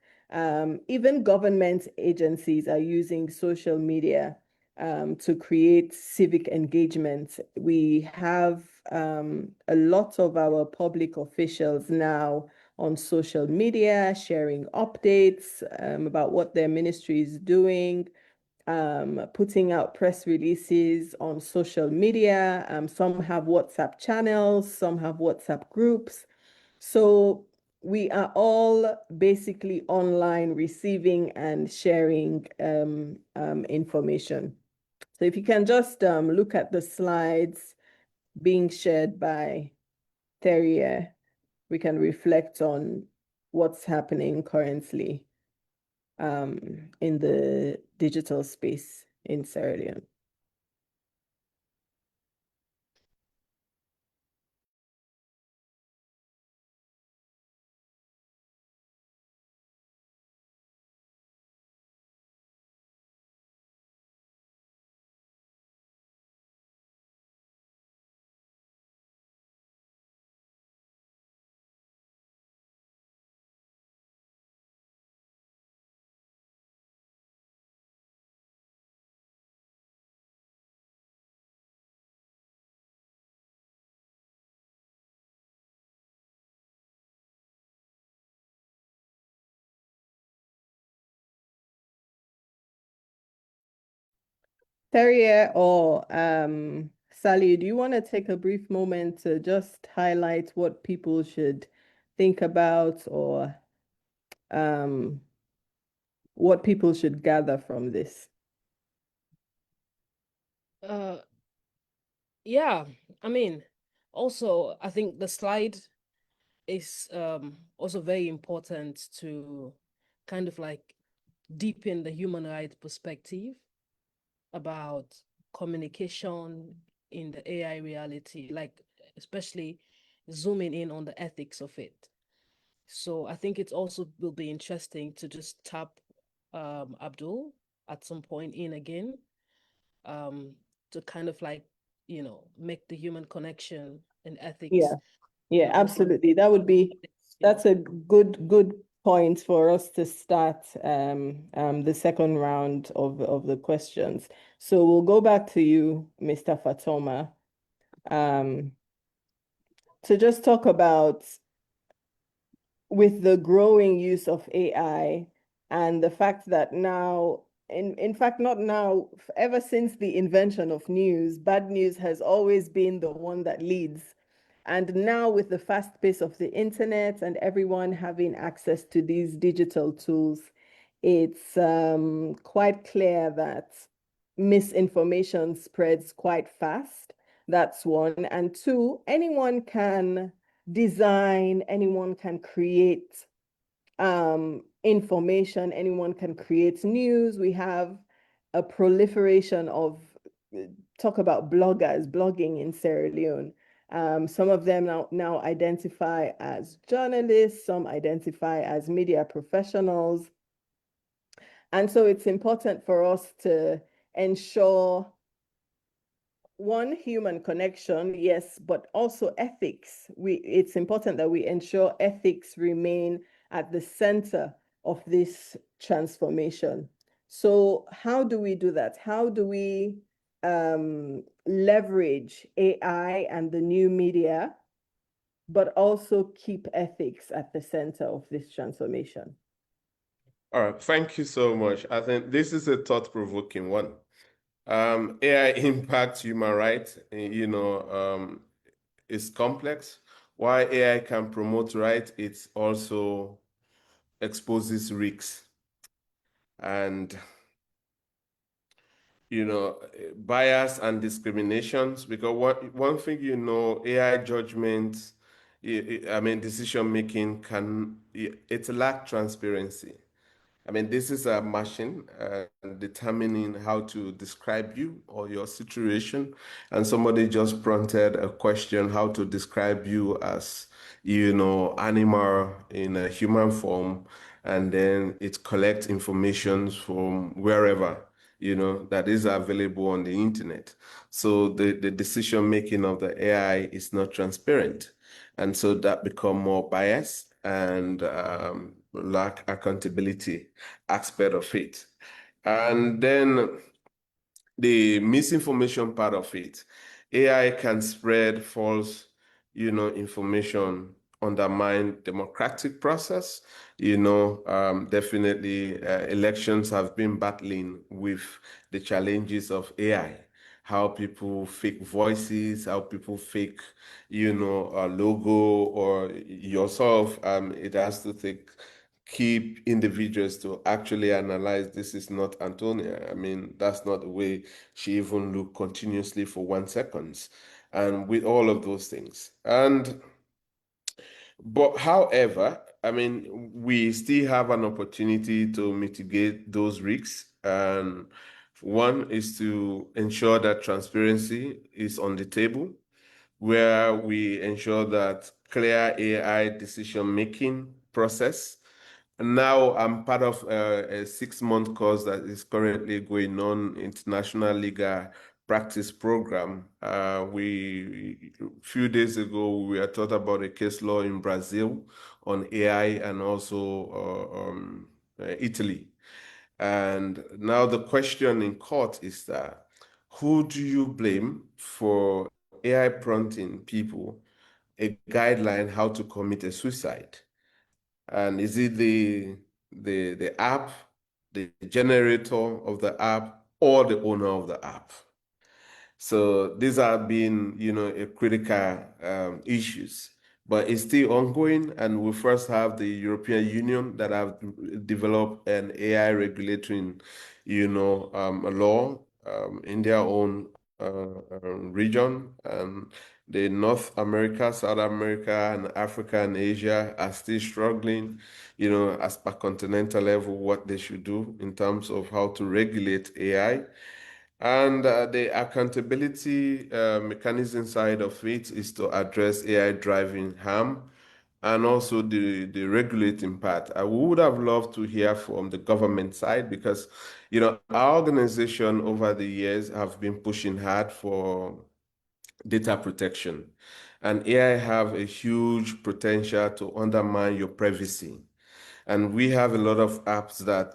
even government agencies, are using social media to create civic engagement. We have a lot of our public officials now on social media sharing updates about what their ministry is doing, putting out press releases on social media. Some have WhatsApp channels, some have WhatsApp groups. So we are all basically online receiving and sharing information. So if you can just look at the slides being shared by Terrier, we can reflect on what's happening currently in the digital space in Sierra Leone. Terrier or Sally, do you want to take a brief moment to just highlight what people should think about, or what people should gather from this? Yeah, I mean, also, I think the slide is also very important to kind of like deepen the human rights perspective about communication in the AI reality, like especially zooming in on the ethics of it. So I think it also will be interesting to just tap Abdul at some point in again, to kind of like, make the human connection and ethics. Yeah, absolutely. That would be, that's a good point for us to start the second round of the questions. So we'll go back to you, Mr. Fatoma, to just talk about, with the growing use of AI and the fact that now, in fact, not now, ever since the invention of news, bad news has always been the one that leads. And now with the fast pace of the internet and everyone having access to these digital tools, it's quite clear that misinformation spreads quite fast. That's one. And two, anyone can design, anyone can create information, anyone can create news. We have a proliferation of talk about bloggers, blogging in Sierra Leone. Some of them now identify as journalists, some identify as media professionals. And so it's important for us to ensure one, human connection, yes, but also ethics. It's important that we ensure ethics remain at the center of this transformation. So how do we do that? How do we leverage AI and the new media, but also keep ethics at the center of this transformation? All right, thank you so much. I think this is a thought-provoking one. AI impacts human rights, is complex. While AI can promote rights, it also exposes risks. And bias and discriminations, because one thing AI judgments, decision making it lack transparency. This is a machine determining how to describe you or your situation, and somebody just prompted a question how to describe you as, animal in a human form, and then it collects information from wherever, that is available on the internet. So the decision making of the AI is not transparent. And so that become more biased and lack accountability aspect of it. And then the misinformation part of it, AI can spread false, information, undermine democratic process. Definitely elections have been battling with the challenges of AI, how people fake voices, how people fake, a logo or yourself. It has to take keep individuals to actually analyze this is not Antonia. That's not the way she even looked continuously for 1 second. And with all of those things. But however, we still have an opportunity to mitigate those risks. And one is to ensure that transparency is on the table, where we ensure that clear AI decision-making process. Now I'm part of a 6-month course that is currently going on, International Legal Practice Program. A few days ago, we were taught about a case law in Brazil on AI and also Italy. And now the question in court is that, who do you blame for AI prompting people a guideline how to commit a suicide? And is it the app, the generator of the app, or the owner of the app? So these have been, a critical issues, but it's still ongoing. And we first have the European Union that have developed an AI regulatory, law in their own region. And the North America, South America, and Africa and Asia are still struggling, as per continental level, what they should do in terms of how to regulate AI. And the accountability mechanism side of it is to address AI driving harm and also the regulating part. I would have loved to hear from the government side because, our organization over the years have been pushing hard for data protection. And AI have a huge potential to undermine your privacy. And we have a lot of apps that,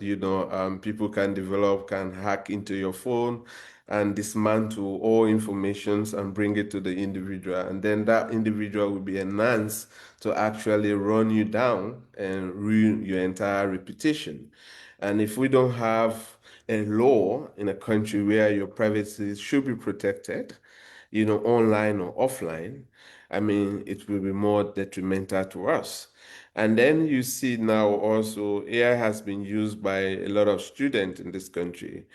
people can develop, can hack into your phone and dismantle all informations and bring it to the individual. And then that individual will be enhanced to actually run you down and ruin your entire reputation. And if we don't have a law in a country where your privacy should be protected, online or offline, it will be more detrimental to us. And then you see now also AI has been used by a lot of students in this country.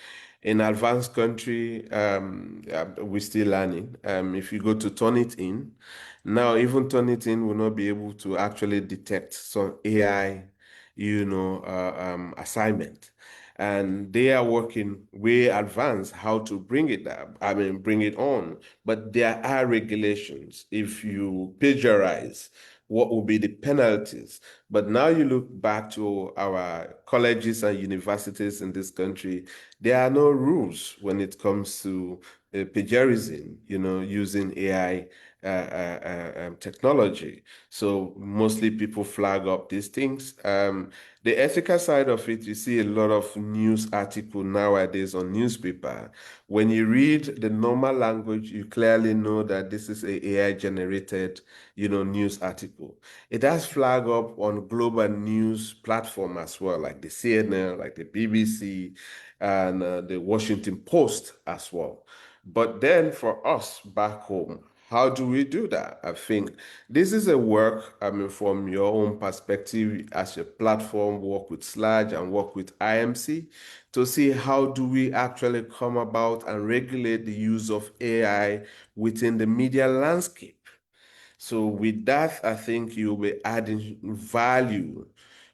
In advanced country, we're still learning. If you go to Turnitin, now even Turnitin will not be able to actually detect some AI, assignment. and they are working way advanced how to bring it up. I mean, bring it on. But there are regulations. If you plagiarize, what will be the penalties? But now you look back to our colleges and universities in this country, there are no rules when it comes to plagiarism, using AI technology. So mostly people flag up these things. The ethical side of it, you see a lot of news article nowadays on newspaper. When you read the normal language, you clearly know that this is a AI generated, news article. It has flag up on global news platform as well, like the CNN, like the BBC, and the Washington Post as well. But then for us back home, how do we do that? I think this is a work, from your own perspective as a platform, work with Sludge and work with IMC to see how do we actually come about and regulate the use of AI within the media landscape. So with that, I think you'll be adding value,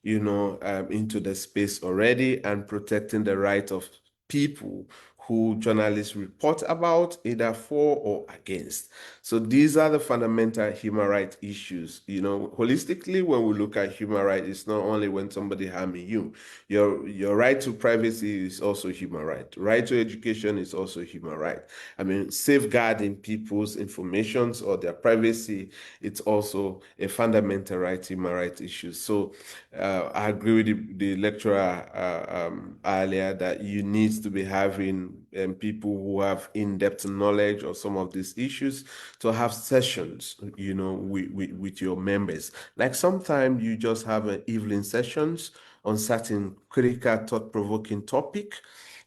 into the space already and protecting the right of people who journalists report about, either for or against. So these are the fundamental human rights issues. Holistically, when we look at human rights, it's not only when somebody harming you. Your right to privacy is also human right. Right to education is also human right. I mean, safeguarding people's informations or their privacy, it's also a fundamental right, human rights issue. So I agree with the lecturer earlier that you need to be having people who have in-depth knowledge of some of these issues to have sessions, with your members. Like sometimes you just have an evening sessions on certain critical, thought-provoking topic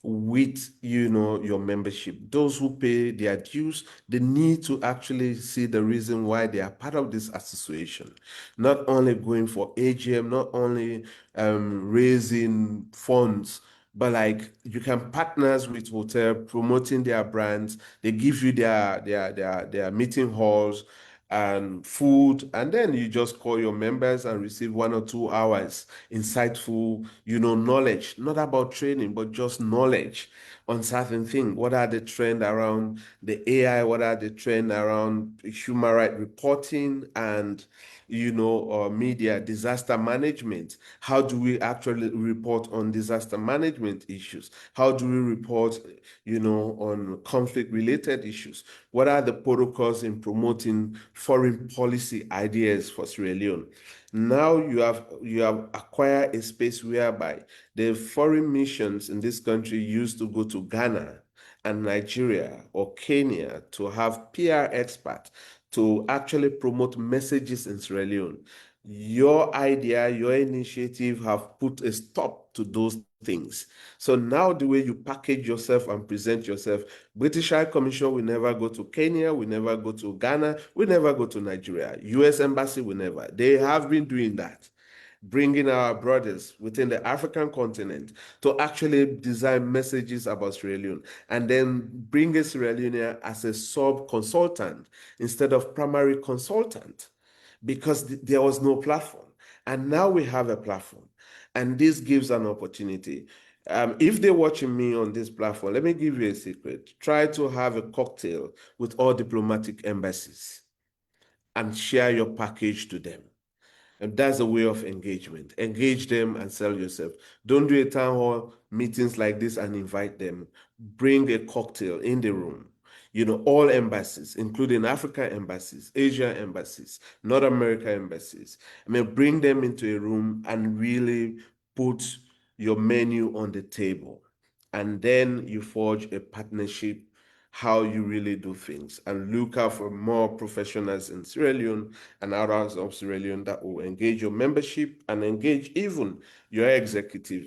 with your membership. Those who pay their dues, they need to actually see the reason why they are part of this association. Not only going for AGM, not only raising funds, but like you can partners with hotel promoting their brands. They give you their meeting halls and food, and then you just call your members and receive 1 or 2 hours insightful, knowledge, not about training, but just knowledge on certain things. What are the trends around the AI? What are the trends around human rights reporting and media disaster management? How do we actually report on disaster management issues? How do we report, on conflict-related issues? What are the protocols in promoting foreign policy ideas for Sierra Leone? Now you have acquired a space whereby the foreign missions in this country used to go to Ghana and Nigeria or Kenya to have PR experts to actually promote messages in Sierra Leone. Your idea, your initiative have put a stop to those things. So now the way you package yourself and present yourself, British High Commission will never go to Kenya, will never go to Ghana, will never go to Nigeria. US Embassy will never. They have been doing that, bringing our brothers within the African continent to actually design messages about Sierra Leone and then bring a Sierra Leonean as a sub-consultant instead of primary consultant because there was no platform. And now we have a platform. And this gives an opportunity. If they're watching me on this platform, let me give you a secret. Try to have a cocktail with all diplomatic embassies and share your package to them. And that's a way of engagement. Engage them and sell yourself. Don't do a town hall meetings like this and invite them. Bring a cocktail in the room. All embassies, including African embassies, Asian embassies, North America embassies. I mean, bring them into a room and really put your menu on the table. And then you forge a partnership how you really do things and look out for more professionals in Sierra Leone and others of Sierra Leone that will engage your membership and engage even your executive,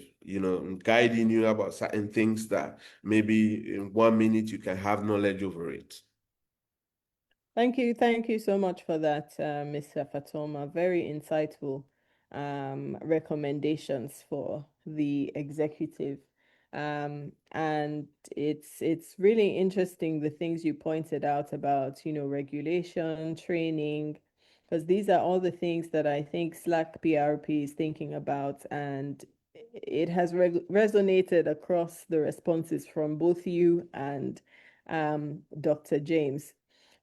guiding you about certain things that maybe in 1 minute you can have knowledge over it. Thank you so much for that, Mr. Fatoma. Very insightful recommendations for the executive. And it's really interesting the things you pointed out about, regulation, training, because these are all the things that I think Slacprp is thinking about. And it has resonated across the responses from both you and Dr. James.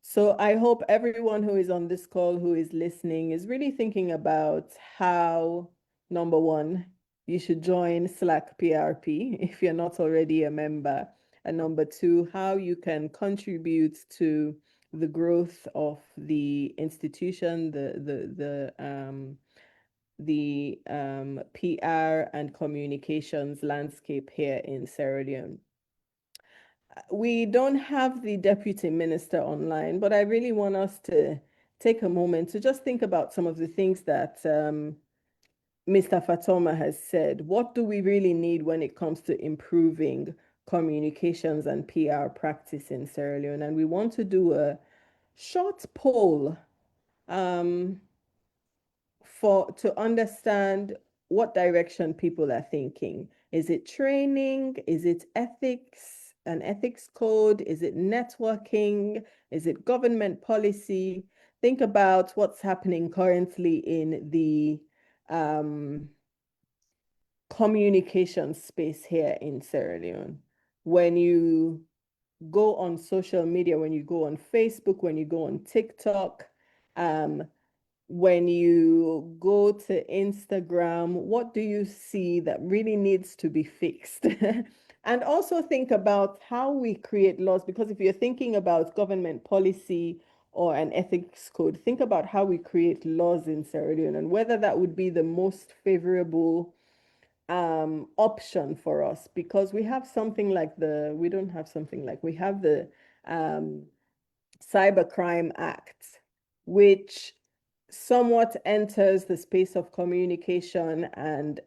So I hope everyone who is on this call, who is listening, is really thinking about how, number one, you should join Slacprp if you're not already a member. And number two, how you can contribute to the growth of the institution, the PR and communications landscape here in Sierra Leone. We don't have the deputy minister online, but I really want us to take a moment to just think about some of the things that Mr. Fatoma has said. What do we really need when it comes to improving communications and PR practice in Sierra Leone? And we want to do a short poll to understand what direction people are thinking. Is it training? Is it ethics, an ethics code? Is it networking? Is it government policy? Think about what's happening currently in the communication space here in Sierra Leone. When you go on social media, when you go on Facebook, when you go on TikTok, when you go to Instagram, what do you see that really needs to be fixed? And also think about how we create laws, because if you're thinking about government policy or an ethics code, think about how we create laws in Sierra Leone and whether that would be the most favorable option for us, because we have something like we don't have something like, we have the Cybercrime Act, which somewhat enters the space of communication and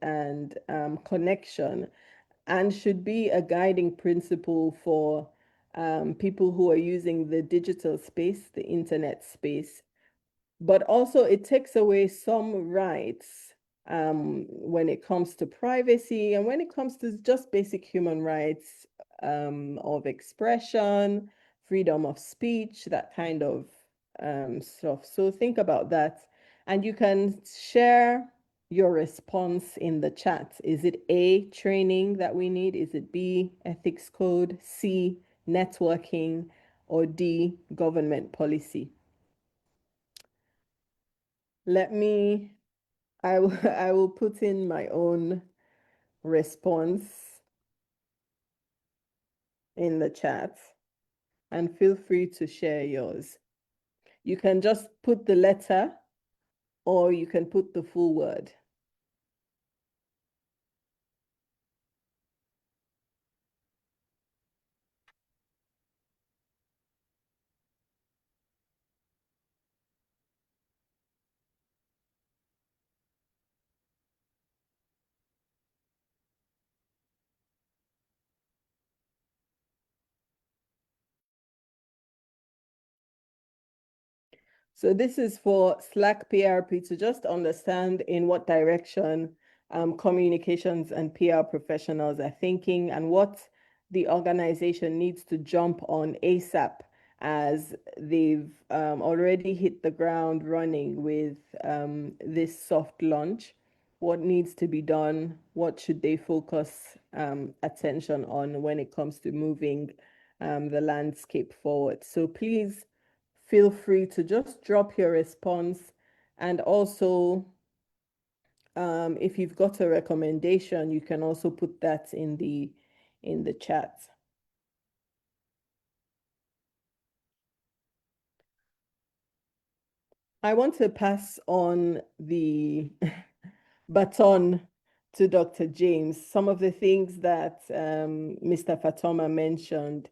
connection, and should be a guiding principle for people who are using the digital space, the internet space. But also it takes away some rights when it comes to privacy and when it comes to just basic human rights of expression, freedom of speech, that kind of stuff. So think about that. And you can share your response in the chat. Is it A, training that we need? Is it B, ethics code? C, networking? Or D, government policy? I will put in my own response in the chat and feel free to share yours. You can just put the letter or you can put the full word. So this is for Slacprp to just understand in what direction communications and PR professionals are thinking and what the organization needs to jump on ASAP, as they've already hit the ground running with this soft launch. What needs to be done? What should they focus attention on when it comes to moving the landscape forward? So please feel free to just drop your response. And also, if you've got a recommendation, you can also put that in the chat. I want to pass on the baton to Dr. James. Some of the things that Mr. Fatoma mentioned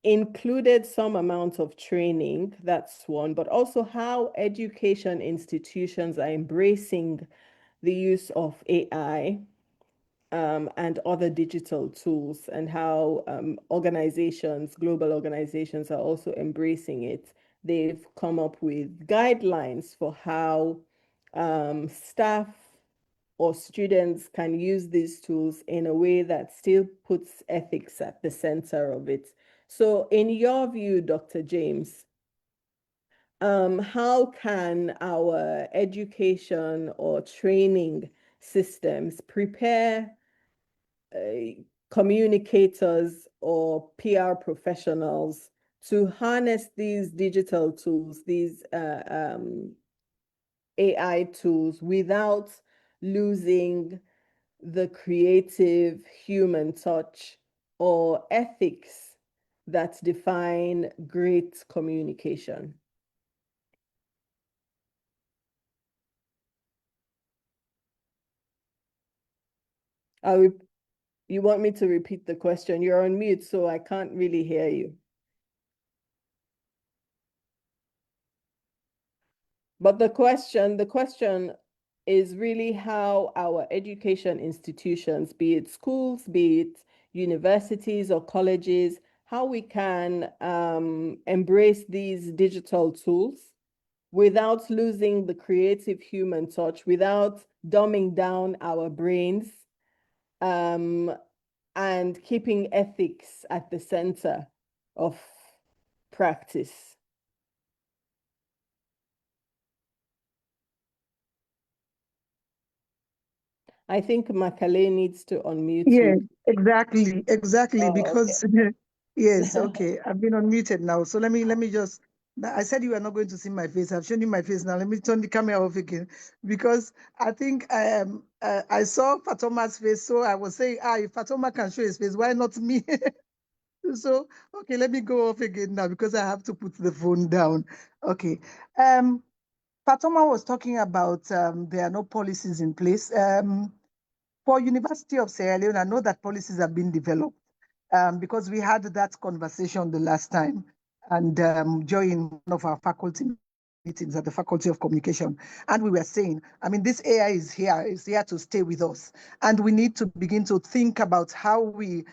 included some amount of training, that's one, but also how education institutions are embracing the use of AI and other digital tools, and how organizations, global organizations, are also embracing it. They've come up with guidelines for how staff or students can use these tools in a way that still puts ethics at the center of it. So in your view, Dr. James, how can our education or training systems prepare communicators or PR professionals to harness these digital tools, these AI tools, without losing the creative human touch or ethics that define great communication? You want me to repeat the question? You're on mute, so I can't really hear you. But the question is really how our education institutions, be it schools, be it universities or colleges, how we can embrace these digital tools without losing the creative human touch, without dumbing down our brains, and keeping ethics at the center of practice. I think Makale needs to unmute Yeah, you. exactly, Oh, because yes, okay, I've been unmuted now. So let me just. I said you are not going to see my face. I've shown you my face now. Let me turn the camera off again because I think I saw Fatoma's face, so I was saying, if Fatoma can show his face, why not me? So okay, let me go off again now because I have to put the phone down. Okay. Fatoma was talking about there are no policies in place. For University of Sierra Leone, I know that policies have been developed because we had that conversation the last time and during one of our faculty meetings at the Faculty of Communication. And we were saying, I mean, this AI is here to stay with us. And we need to begin to think about how we,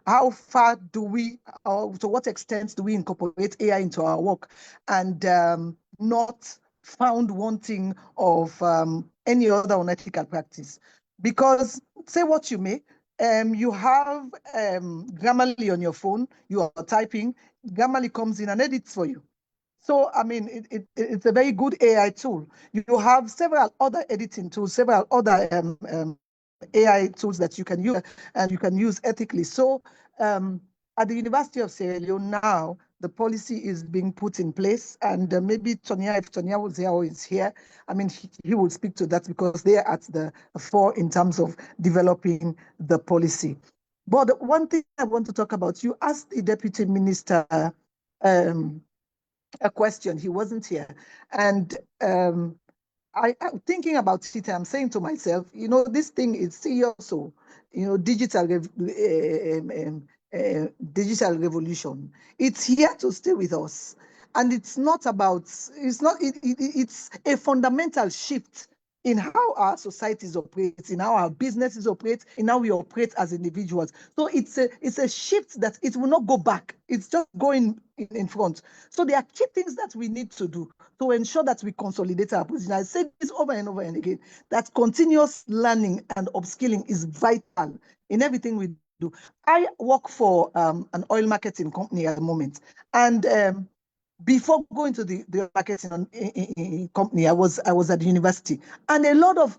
how far do we, or to what extent do we incorporate AI into our work and not found wanting of any other unethical practice. Because say what you may, you have Grammarly on your phone, you are typing, Grammarly comes in and edits for you. So, I mean, it's a very good AI tool. You have several other editing tools, several other AI tools that you can use and you can use ethically. So at the University of Sierra Leone now, the policy is being put in place, and maybe Tonya, if Tonya was here or is here, I mean, he will speak to that because they are at the fore in terms of developing the policy. But one thing I want to talk about, you asked the Deputy Minister a question, he wasn't here. And I'm thinking about it, I'm saying to myself, this thing is serious. So, digital revolution. It's here to stay with us. And it's a fundamental shift in how our societies operate, in how our businesses operate, in how we operate as individuals. So it's a shift that it will not go back. It's just going in front. So there are key things that we need to do to ensure that we consolidate our position. I say this over and over and again, that continuous learning and upskilling is vital in everything we do. I work for an oil marketing company at the moment. And before going to the marketing company, I was at the university, and a lot of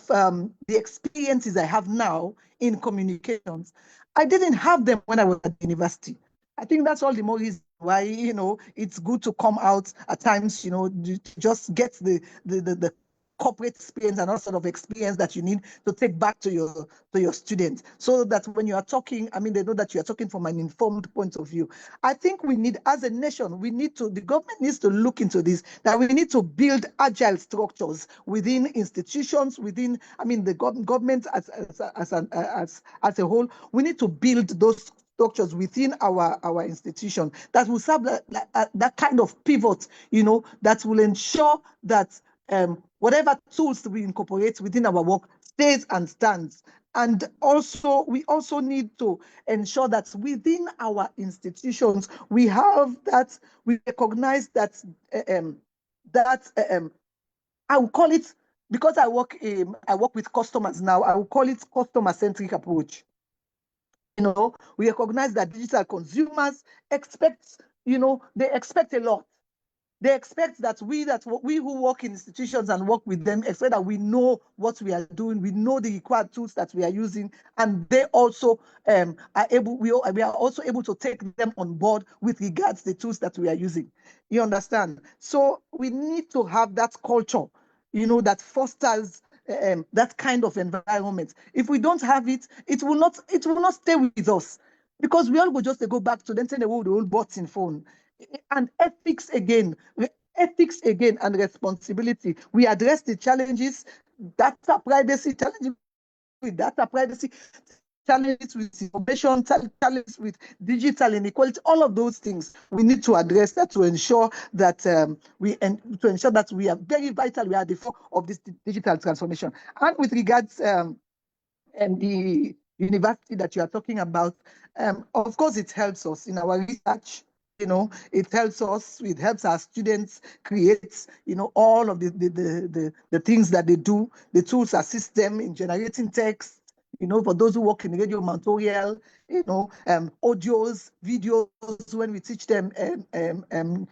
the experiences I have now in communications, I didn't have them when I was at the university. I think that's all the more reason why it's good to come out at times, to just get the corporate experience and all sort of experience that you need to take back to your students, so that when you are talking, I mean, they know that you are talking from an informed point of view. I think we need, as a nation, the government needs to look into this, that we need to build agile structures within institutions, within, I mean, the government as a whole. We need to build those structures within our institution that will serve that kind of pivot, that will ensure that whatever tools we incorporate within our work stays and stands. And also, we also need to ensure that within our institutions, we recognize that I will call it, because I work with customers now, I will call it customer-centric approach. We recognize that digital consumers expect, they expect a lot. They expect that we who work in institutions and work with them expect that we know what we are doing, we know the required tools that we are using, and they also are able. We are also able to take them on board with regards to the tools that we are using. You understand? So we need to have that culture, that fosters that kind of environment. If we don't have it, it will not stay with us, because we all go just to go back to them saying the old button phone. And ethics again and responsibility. We address the challenges, data privacy, challenges with data privacy, challenges with information, challenges with digital inequality. All of those things we need to address that to ensure that we are very vital. We are at the fore of this digital transformation. And with regards and the university that you are talking about, of course, it helps us in our research. It helps us. It helps our students create, all of the things that they do. The tools assist them in generating text. For those who work in radio material, audios, videos. When we teach them when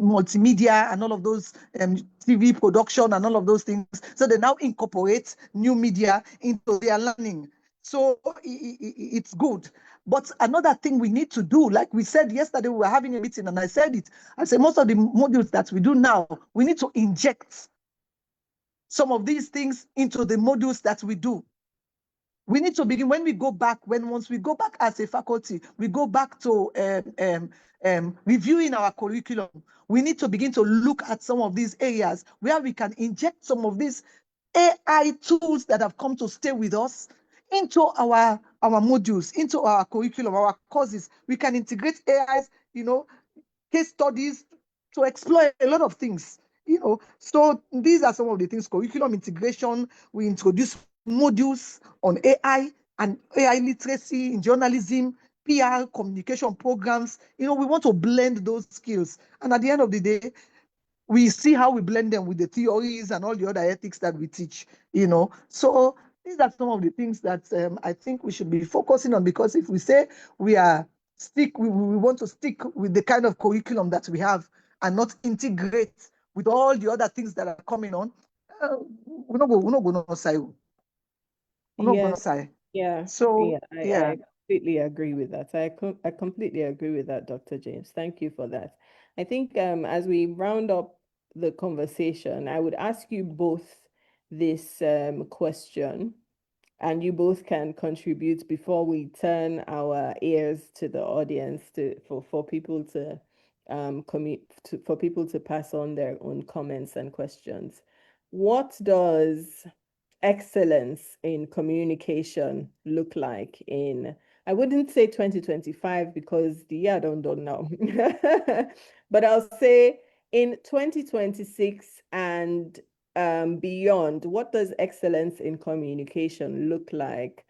multimedia and all of those TV production and all of those things. So they now incorporate new media into their learning. So it's good. But another thing we need to do, like we said yesterday, we were having a meeting and I said it. I said most of the modules that we do now, we need to inject some of these things into the modules that we do. We need to begin when we go back, once we go back as a faculty, we go back to reviewing our curriculum. We need to begin to look at some of these areas where we can inject some of these AI tools that have come to stay with us into our modules, into our curriculum, our courses. We can integrate AIs, case studies to explore a lot of things. So these are some of the things: curriculum integration. We introduce modules on AI and AI literacy in journalism, PR, communication programs. We want to blend those skills. And at the end of the day, we see how we blend them with the theories and all the other ethics that we teach, So these are some of the things that I think we should be focusing on, because if we say we want to stick with the kind of curriculum that we have and not integrate with all the other things that are coming on, we're not going to say. We're not going to say. Yeah. So, I completely agree with that. I completely agree with that, Dr. James. Thank you for that. I think as we round up the conversation, I would ask you both this question, and you both can contribute before we turn our ears to the audience for people to for people to pass on their own comments and questions. What does excellence in communication look like in, I wouldn't say 2025 because the year don't know, but I'll say in 2026 and beyond? What does excellence in communication look like?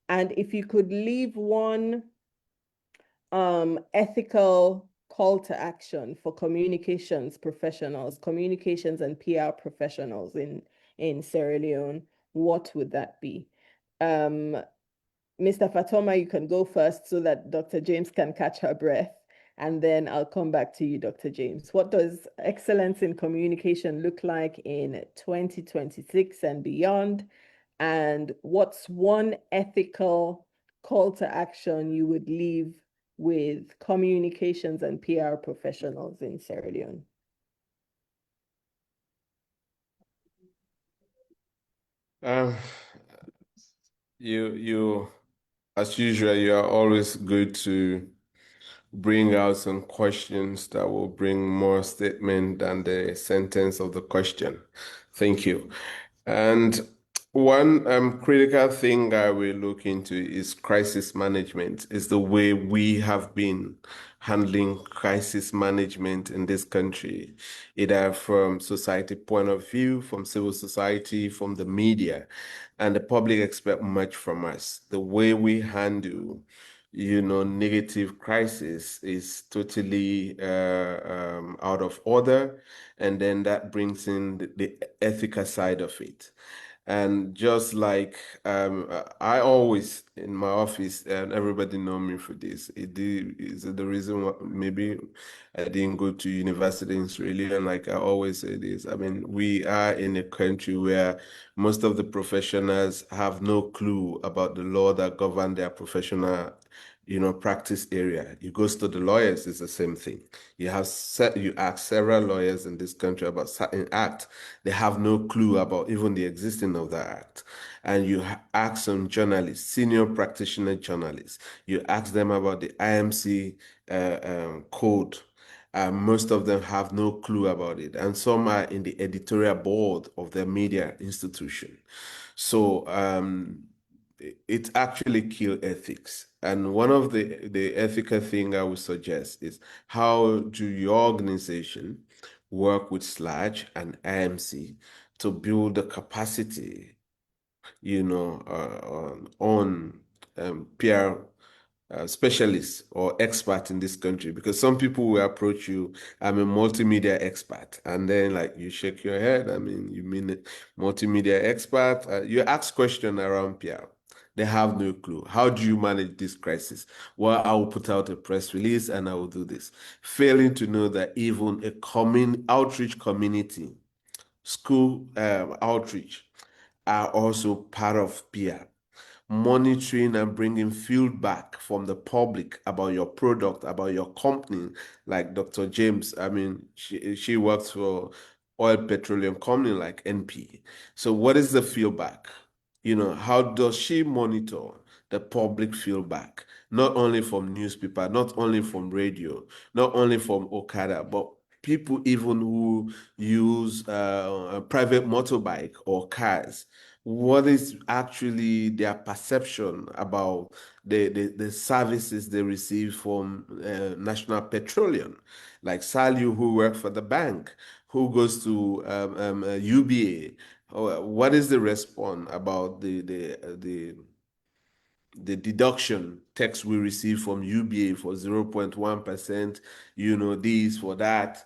And if you could leave one ethical call to action for communications professionals, communications and PR professionals in Sierra Leone, what would that be? Mr. Fatoma, you can go first so that Dr. James can catch her breath, and then I'll come back to you, Dr. James. What does excellence in communication look like in 2026 and beyond? And what's one ethical call to action you would leave with communications and PR professionals in Sierra Leone? You, as usual, you are always good to bring out some questions that will bring more statement than the sentence of the question. Thank you. And one critical thing I will look into is crisis management, is the way we have been handling crisis management in this country, either from society point of view, from civil society, from the media, and the public expect much from us. The way we handle negative crisis is totally out of order. And then that brings in the ethical side of it. And just like I always in my office, and everybody know me for this. It is the reason why maybe I didn't go to university in Sierra Leone. Like I always say this. I mean, we are in a country where most of the professionals have no clue about the law that govern their professional practice area. You go to the lawyers, it's the same thing. You ask several lawyers in this country about certain act. They have no clue about even the existence of that act. And you ask some journalists, senior practitioner journalists, you ask them about the IMC code. Most of them have no clue about it. And some are in the editorial board of their media institution. So it actually kills ethics. And one of the ethical thing I would suggest is, how do your organization work with SLAJ and IMC to build the capacity, on PR specialists or expert in this country? Because some people will approach you, I'm a multimedia expert, and then like you shake your head. I mean, you mean it, multimedia expert? You ask question around PR. They have no clue. How do you manage this crisis? Well, I will put out a press release and I will do this. Failing to know that even a outreach community, school outreach, are also part of PR. Monitoring and bringing feedback from the public about your product, about your company, like Dr. James. I mean, she works for oil petroleum company like NP. So what is the feedback? How does she monitor the public feedback? Not only from newspaper, not only from radio, not only from Okada, but people even who use a private motorbike or cars. What is actually their perception about the services they receive from National Petroleum? Like Saliu, who works for the bank, who goes to UBA. What is the response about the deduction tax we receive from UBA for 0.1%, this for that,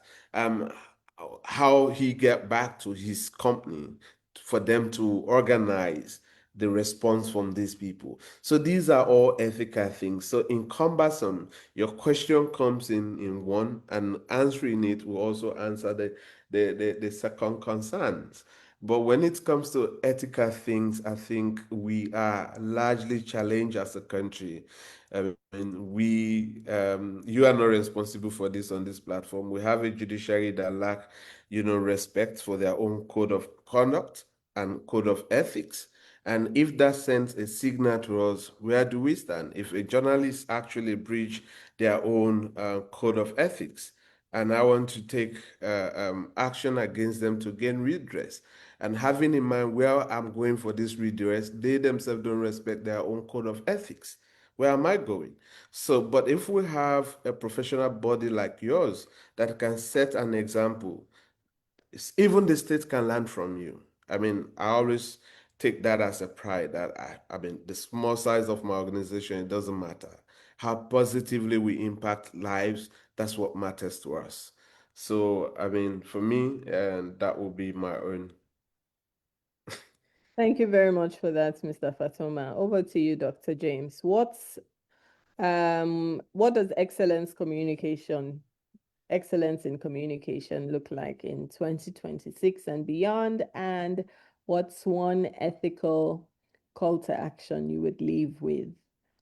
how he get back to his company for them to organize the response from these people. So these are all ethical things. So in cumbersome, your question comes in one, and answering it will also answer the second concerns. But when it comes to ethical things, I think we are largely challenged as a country. I mean, you are not responsible for this on this platform. We have a judiciary that lack, respect for their own code of conduct and code of ethics. And if that sends a signal to us, where do we stand? If a journalist actually breach their own code of ethics, and I want to take action against them to gain redress, and having in mind where I'm going for this redress, they themselves don't respect their own code of ethics. Where am I going? So, but if we have a professional body like yours that can set an example, even the state can learn from you. I mean, I always take that as a pride that I mean, the small size of my organization, it doesn't matter. How positively we impact lives, that's what matters to us. So, I mean, for me, and that will be my own. Thank you very much for that, Mr. Fatoma. Over to you, Dr. James. What does excellence in communication look like in 2026 and beyond? And what's one ethical call to action you would leave with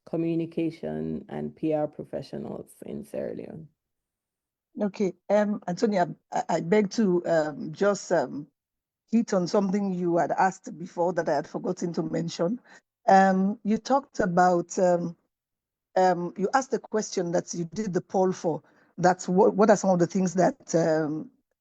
communication and PR professionals in Sierra Leone? Okay, Antonia, I beg to just hit on something you had asked before that I had forgotten to mention. You talked about, you asked the question that you did the poll for. That's what are some of the things that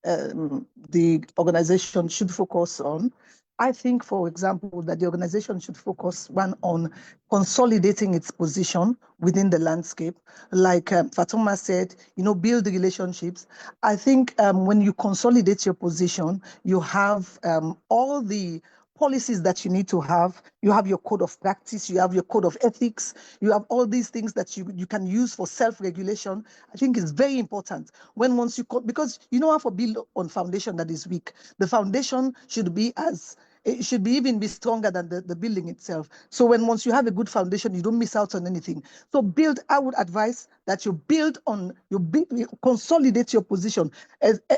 the organization should focus on. I think, for example, that the organization should focus on consolidating its position within the landscape. Like Fatoma said, build the relationships. I think when you consolidate your position, you have all the policies that you need to have. You have your code of practice, you have your code of ethics, you have all these things that you can use for self-regulation. I think it's very important because you know how to build on foundation that is weak. The foundation should be as it should be even be stronger than the building itself. So once you have a good foundation, you don't miss out on anything. So I would advise that you build on, you consolidate your position,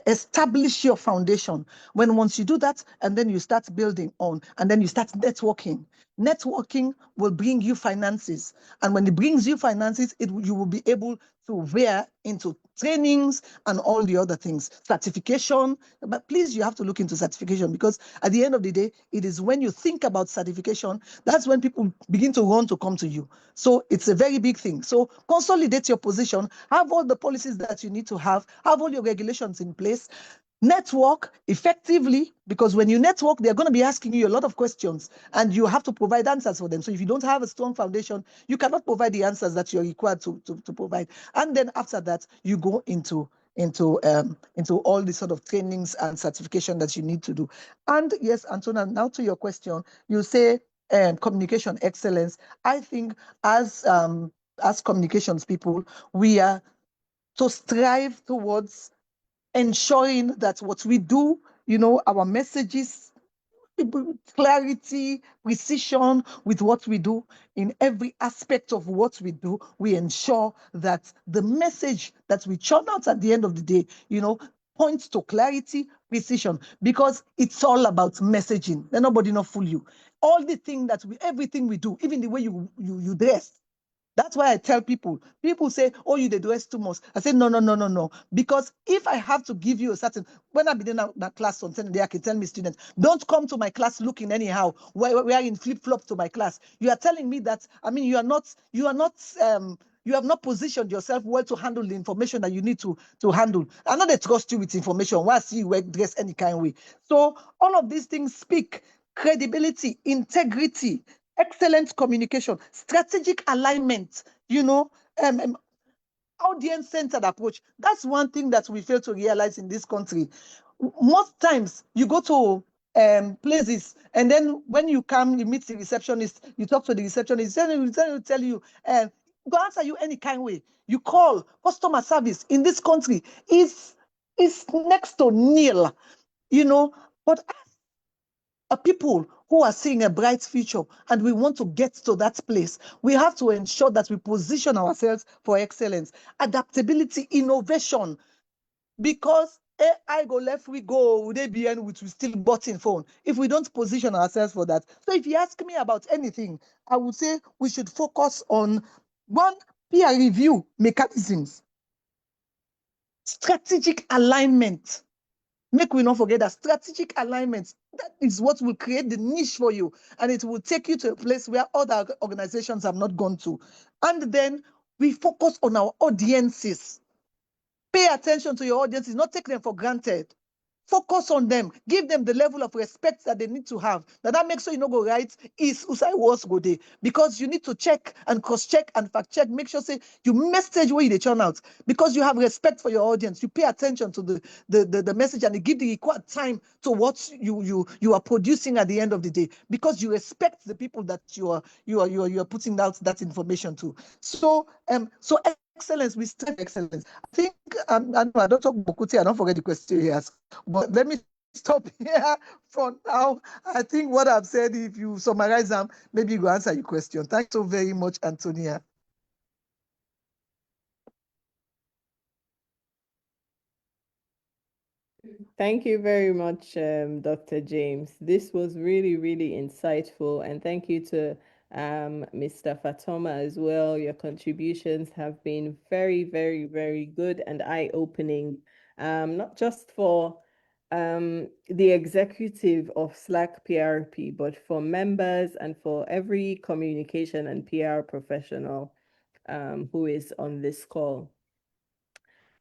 establish your foundation. Once you do that, and then you start building on, and then you start networking. Networking will bring you finances. And when it brings you finances, you will be able to veer into trainings and all the other things, certification. But please, you have to look into certification, because at the end of the day, it is when you think about certification, that's when people begin to want to come to you. So it's a very big thing. So consolidate your position, have all the policies that you need to have all your regulations in place. Network effectively, because when you network, they're going to be asking you a lot of questions and you have to provide answers for them. So if you don't have a strong foundation, you cannot provide the answers that you're required to provide. And then after that, you go into all the sort of trainings and certification that you need to do. And yes, Antonia, now to your question, you say communication excellence. I think as communications people, we are to strive towards ensuring that what we do, our messages, clarity, precision with what we do. In every aspect of what we do, we ensure that the message that we churn out at the end of the day, points to clarity, precision, because it's all about messaging. Let nobody not fool you. All the thing everything we do, even the way you dress. That's why I tell people say, oh, you the dress too much. I say, no. Because if I have to give you a certain, when I be in that class on Sunday, I can tell me students, don't come to my class looking anyhow. We are in flip-flops to my class. You are telling me that, you have not positioned yourself well to handle the information that you need to handle. I know they trust you with information. Why see you dress any kind of way? So all of these things speak credibility, integrity, excellent communication, strategic alignment, audience-centered approach. That's one thing that we fail to realize in this country. Most times you go to places, and then when you come, you meet the receptionist, you talk to the receptionist, then will tell you, go answer you any kind of way. You call customer service in this country is next to nil, but people who are seeing a bright future and we want to get to that place, we have to ensure that we position ourselves for excellence, adaptability, innovation, because AI go left, we go, would they be in which we still button phone if we don't position ourselves for that. So if you ask me about anything, I would say we should focus on one, peer review mechanisms, strategic alignment. Make we not forget that strategic alignment, that is what will create the niche for you, and it will take you to a place where other organizations have not gone to. And then we focus on our audiences. Pay attention to your audiences, not take them for granted. Focus on them, give them the level of respect that they need to have. That makes sure you know go right is usai was go day, because you need to check and cross-check and fact-check. Make sure say you message where they churn out, because you have respect for your audience. You pay attention to the message, and you give the required time to what you are producing at the end of the day, because you respect the people that you are putting out that information to. So excellence, we strive for excellence. I think I don't talk Bokuti, I don't forget the question he asked. But let me stop here for now. I think what I've said, if you summarize them, maybe you will answer your question. Thanks so very much, Antonia. Thank you very much, Dr. James. This was really, really insightful. And thank you to Mr. Fatoma as well. Your contributions have been very, very, very good and eye-opening, not just for the executive of Slacprp, but for members and for every communication and PR professional who is on this call.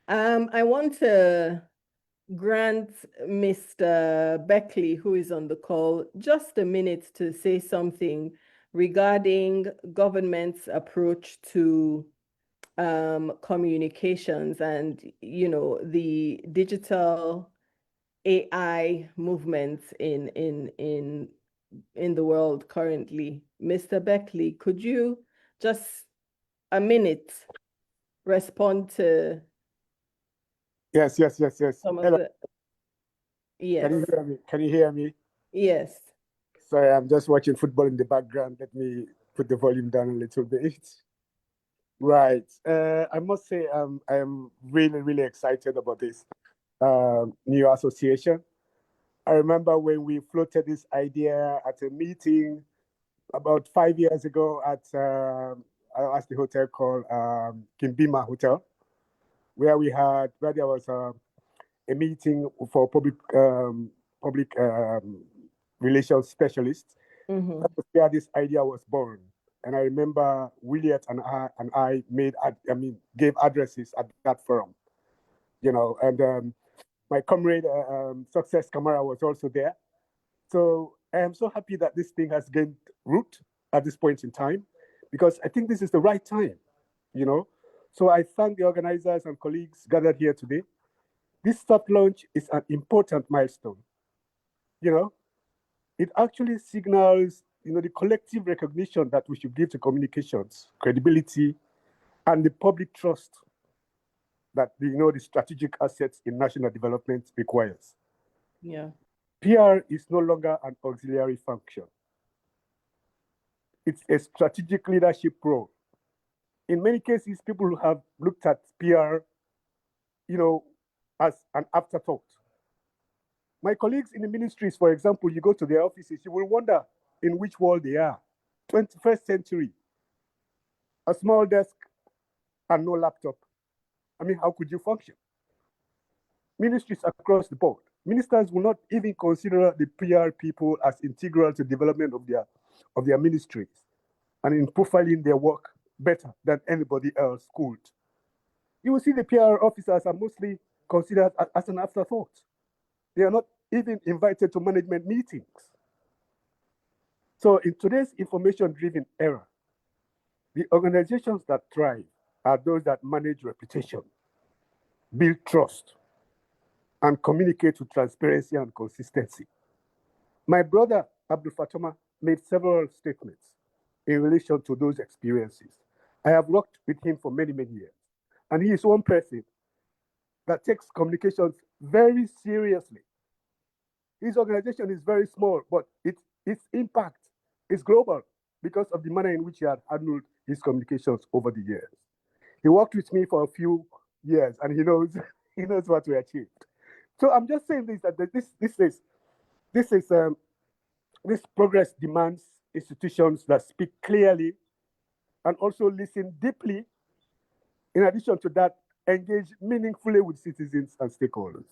I want to grant Mr. Beckley, who is on the call, just a minute to say something regarding government's approach to communications and, the digital AI movement in the world currently. Mr. Beckley, could you just a minute respond to Yes. some of Hello. the... Yes. Can you hear me? Can you hear me? Yes. Sorry, I'm just watching football in the background. Let me put the volume down a little bit. Right. I must say I am really, really excited about this new association. I remember when we floated this idea at a meeting about 5 years ago at the hotel called Kimbima Hotel, where there was a meeting for public relations specialists. Mm-hmm. That was where this idea was born. And I remember William and I gave addresses at that forum, and my comrade Success Kamara was also there. So I am so happy that this thing has gained root at this point in time, because I think this is the right time, you know. So I thank the organizers and colleagues gathered here today. This soft launch is an important milestone. You know, it actually signals, the collective recognition that we should give to communications, credibility, and the public trust that the strategic assets in national development requires. Yeah. PR is no longer an auxiliary function. It's a strategic leadership role. In many cases, people have looked at PR, as an afterthought. My colleagues in the ministries, for example, you go to their offices, you will wonder in which world they are. 21st century, a small desk and no laptop. I mean, how could you function? Ministries across the board. Ministers will not even consider the PR people as integral to development of their ministries and in profiling their work better than anybody else could. You will see the PR officers are mostly considered as an afterthought. They are not even invited to management meetings. So in today's information-driven era, the organizations that thrive are those that manage reputation, build trust, and communicate with transparency and consistency. My brother, Abdul Fatoma, made several statements in relation to those experiences. I have worked with him for many, many years. And he is one person that takes communications very seriously. His organization is very small, but its impact is global because of the manner in which he had handled his communications over the years. He worked with me for a few years, and he knows he knows what we achieved. So I'm just saying this progress demands institutions that speak clearly and also listen deeply. In addition to that, engage meaningfully with citizens and stakeholders.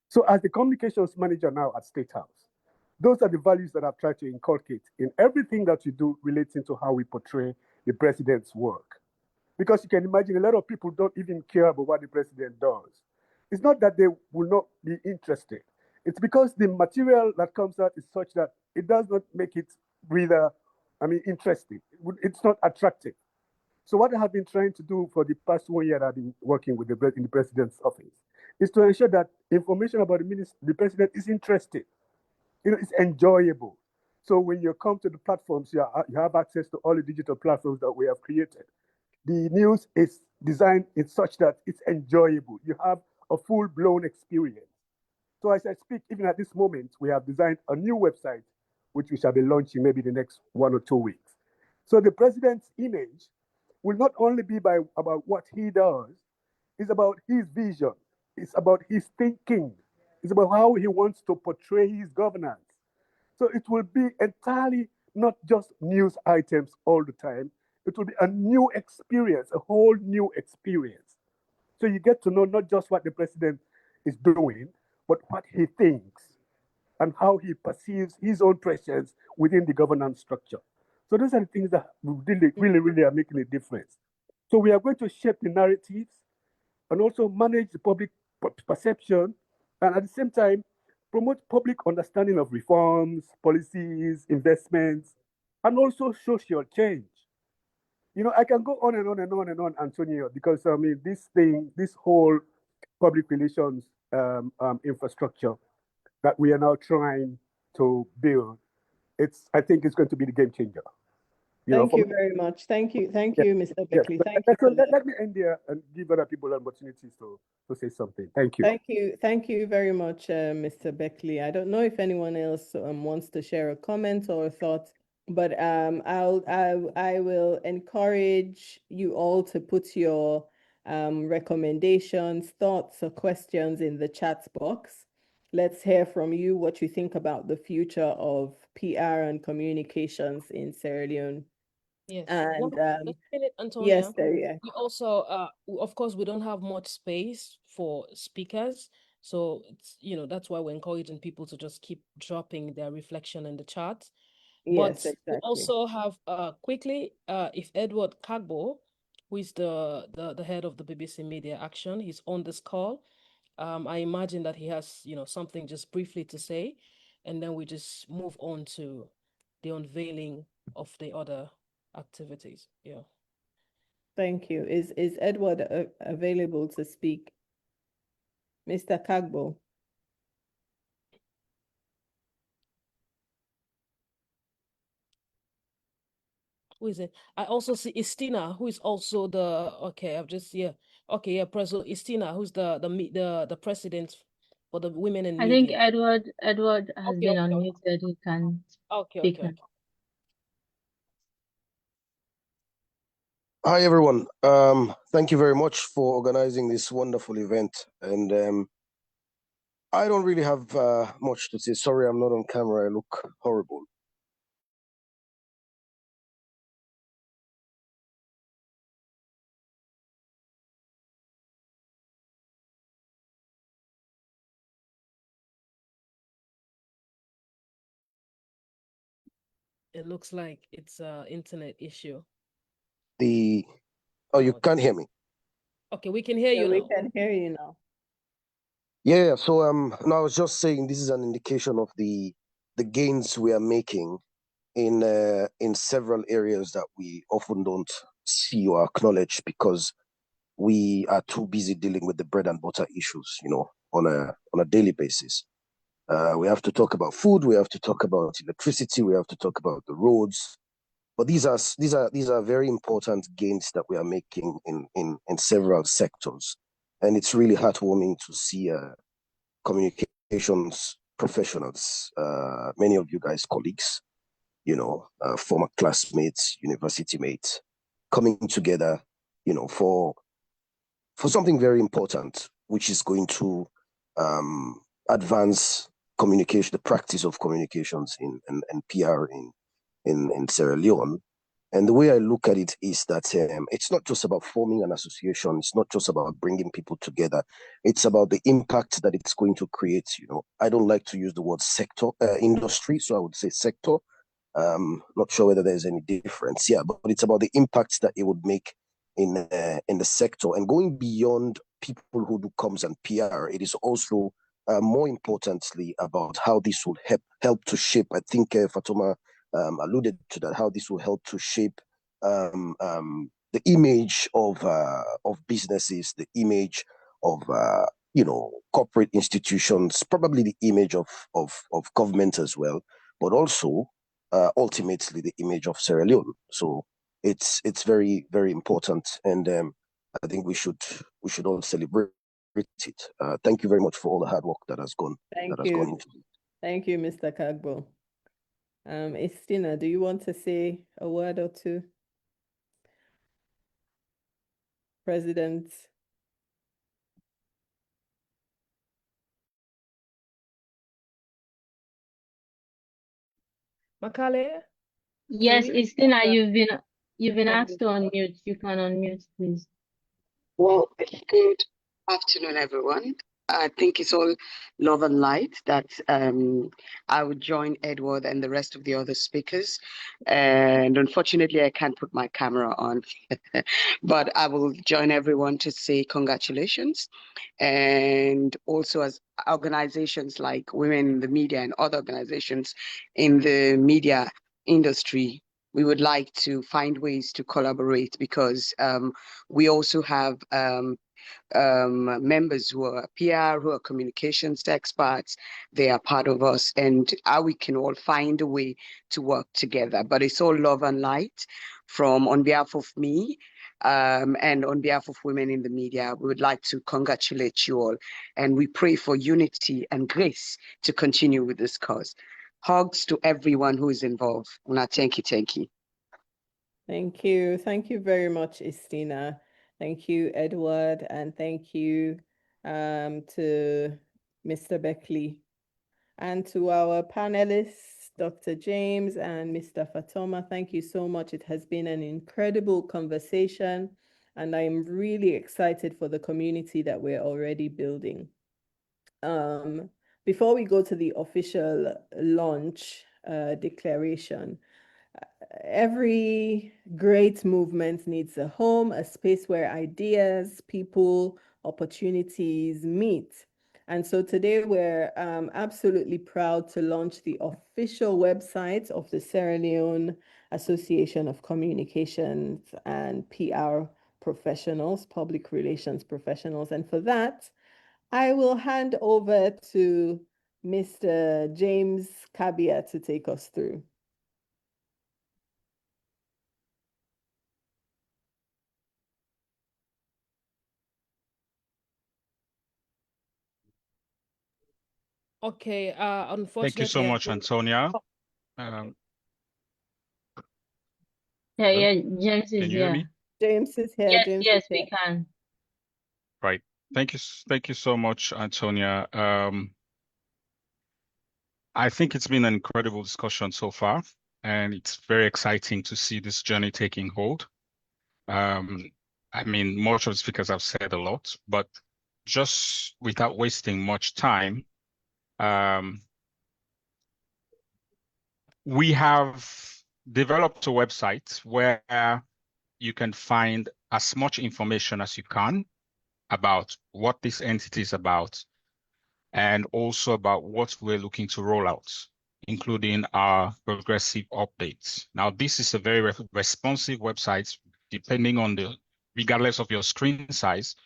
So as the communications manager now at State House, those are the values that I've tried to inculcate in everything that we do relating to how we portray the president's work. Because you can imagine a lot of people don't even care about what the president does. It's not that they will not be interested. It's because the material that comes out is such that it does not make it interesting. It's not attractive. So what I have been trying to do for the past 1 year that I've been working with in the president's office is to ensure that information about the president is interesting. It's enjoyable. So when you come to the platforms, you have access to all the digital platforms that we have created. The news is designed in such that it's enjoyable. You have a full-blown experience. So as I speak, even at this moment, we have designed a new website, which we shall be launching maybe the next 1 or 2 weeks. So the president's image will not only be about what he does, it's about his vision, it's about his thinking, it's about how he wants to portray his governance. So it will be entirely not just news items all the time. It will be a new experience, a whole new experience. So you get to know not just what the president is doing, but what he thinks and how he perceives his own presence within the governance structure. So those are the things that really, really, really are making a difference. So we are going to shape the narratives and also manage the public perception, and at the same time, promote public understanding of reforms, policies, investments, and also social change. I can go on and on and on and on, Antonio, because this whole public relations infrastructure that we are now trying to build, I think it's going to be the game changer. Thank you from very much. Thank you, yes, Mr. yes. Beckley. Thank you So for that. let me end there and give other people opportunities to say something. Thank you. Thank you very much, Mr. Beckley. I don't know if anyone else wants to share a comment or a thought, but I will encourage you all to put your recommendations, thoughts, or questions in the chat box. Let's hear from you what you think about the future of PR and communications in Sierra Leone. Yes. And Let's finish, Antonia. yes, there, yeah. We also, of course, we don't have much space for speakers. So it's, that's why we're encouraging people to just keep dropping their reflection in the chat. Yes, But we exactly. also have quickly, if Edward Kagbo, who is the head of the BBC Media Action, he's on this call. I imagine that he has, something just briefly to say, and then we just move on to the unveiling of the other activities. Yeah. Thank you. Is Edward available to speak? Mr. Kagbo. Who is it? I also see Istina, who is also okay, I've just, yeah. Okay, yeah, Istina, who's the president for the women in I think media. Edward has Okay, been okay, unmuted. He can okay, speak okay, now. okay. Hi, everyone. Thank you very much for organizing this wonderful event. And I don't really have much to say. Sorry, I'm not on camera. I look horrible. It looks like it's a internet issue. Oh, you can't hear me? Okay, we can hear Yeah, you we now. can hear you now. Yeah, so no, I was just saying this is an indication of the gains we are making in several areas that we often don't see or acknowledge because we are too busy dealing with the bread and butter issues, on a daily basis. We have to talk about food, we have to talk about electricity, we have to talk about the roads. But these are very important gains that we are making in several sectors. And it's really heartwarming to see communications professionals, many of you guys colleagues, former classmates, university mates, coming together, for something very important, which is going to advance communication, the practice of communications and PR in Sierra Leone. And the way I look at it is that it's not just about forming an association. It's not just about bringing people together. It's about the impact that it's going to create. I don't like to use the word sector, industry, so I would say sector. Not sure whether there's any difference. Yeah, but it's about the impact that it would make in the sector and going beyond people who do comms and PR. It is also more importantly about how this will help to shape. I think Fatuma alluded to that. How this will help to shape the image of businesses, the image of corporate institutions, probably the image of government as well, but also ultimately the image of Sierra Leone. So it's very, very important, and I think we should all celebrate it. Thank you very much for all the hard work that has gone Thank into you. it. Thank you, Mr. Kagbo. Istina, do you want to say a word or two? President. Makale? Yes, Istina, you've been Okay. asked to unmute. You can unmute, please. Well, good afternoon, everyone. I think it's all love and light that I would join Edward and the rest of the other speakers. And unfortunately, I can't put my camera on, but I will join everyone to say congratulations. And also, as organizations like Women in the Media and other organizations in the media industry, we would like to find ways to collaborate because we also have members who are PR, who are communications experts. They are part of us, and how we can all find a way to work together. But it's all love and light. On behalf of me, and on behalf of women in the media, we would like to congratulate you all, and we pray for unity and grace to continue with this cause. Hugs to everyone who is involved. Una, thank you, thank you. Thank you. Thank you very much, Istina. Thank you, Edward, and thank you to Mr. Beckley. And to our panelists, Dr. James and Mr. Fatoma, thank you so much. It has been an incredible conversation, and I'm really excited for the community that we're already building. Before we go to the official launch declaration, every great movement needs a home, a space where ideas, people, opportunities meet. And so today we're absolutely proud to launch the official website of the Sierra Leone Association of Communications and PR Professionals, Public Relations Professionals. And for that, I will hand over to Mr. James Kabia to take us through. Okay, unfortunately, Thank you so much, Antonia. Yeah, James Can is you hear here. me? James is here. Yes, James yes, is we here. can. Right. Thank you so much, Antonia. I think it's been an incredible discussion so far, and it's very exciting to see this journey taking hold. I mean, most of the speakers have said a lot, but just without wasting much time, we have developed a website where you can find as much information as you can about what this entity is about, and also about what we're looking to roll out, including our progressive updates. Now, this is a very responsive website, depending on regardless of your screen size,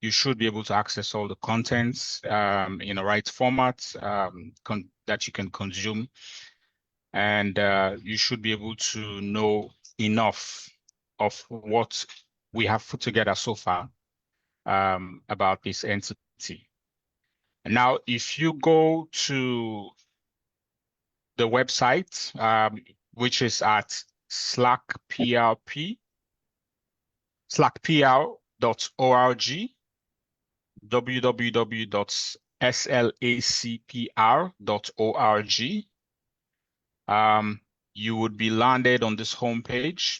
you should be able to access all the contents in the right format that you can consume. And you should be able to know enough of what we have put together so far about this entity. Now, if you go to the website, which is at Slacprp, slacpr.org, www.slacpr.org, you would be landed on this homepage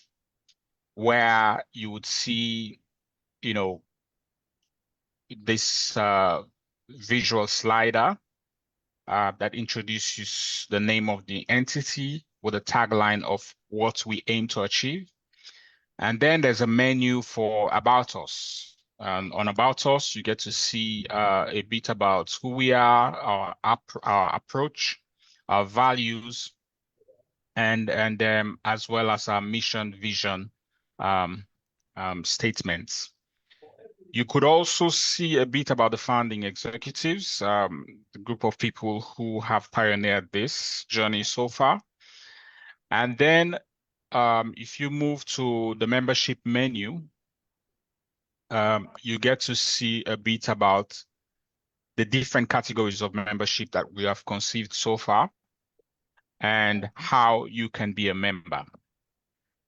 where you would see, this visual slider that introduces the name of the entity with a tagline of what we aim to achieve. And then there's a menu for About Us. On About Us, you get to see a bit about who we are, our approach, our values, and as well as our mission, vision statements. You could also see a bit about the founding executives, the group of people who have pioneered this journey so far. And then if you move to the membership menu, you get to see a bit about the different categories of membership that we have conceived so far and how you can be a member.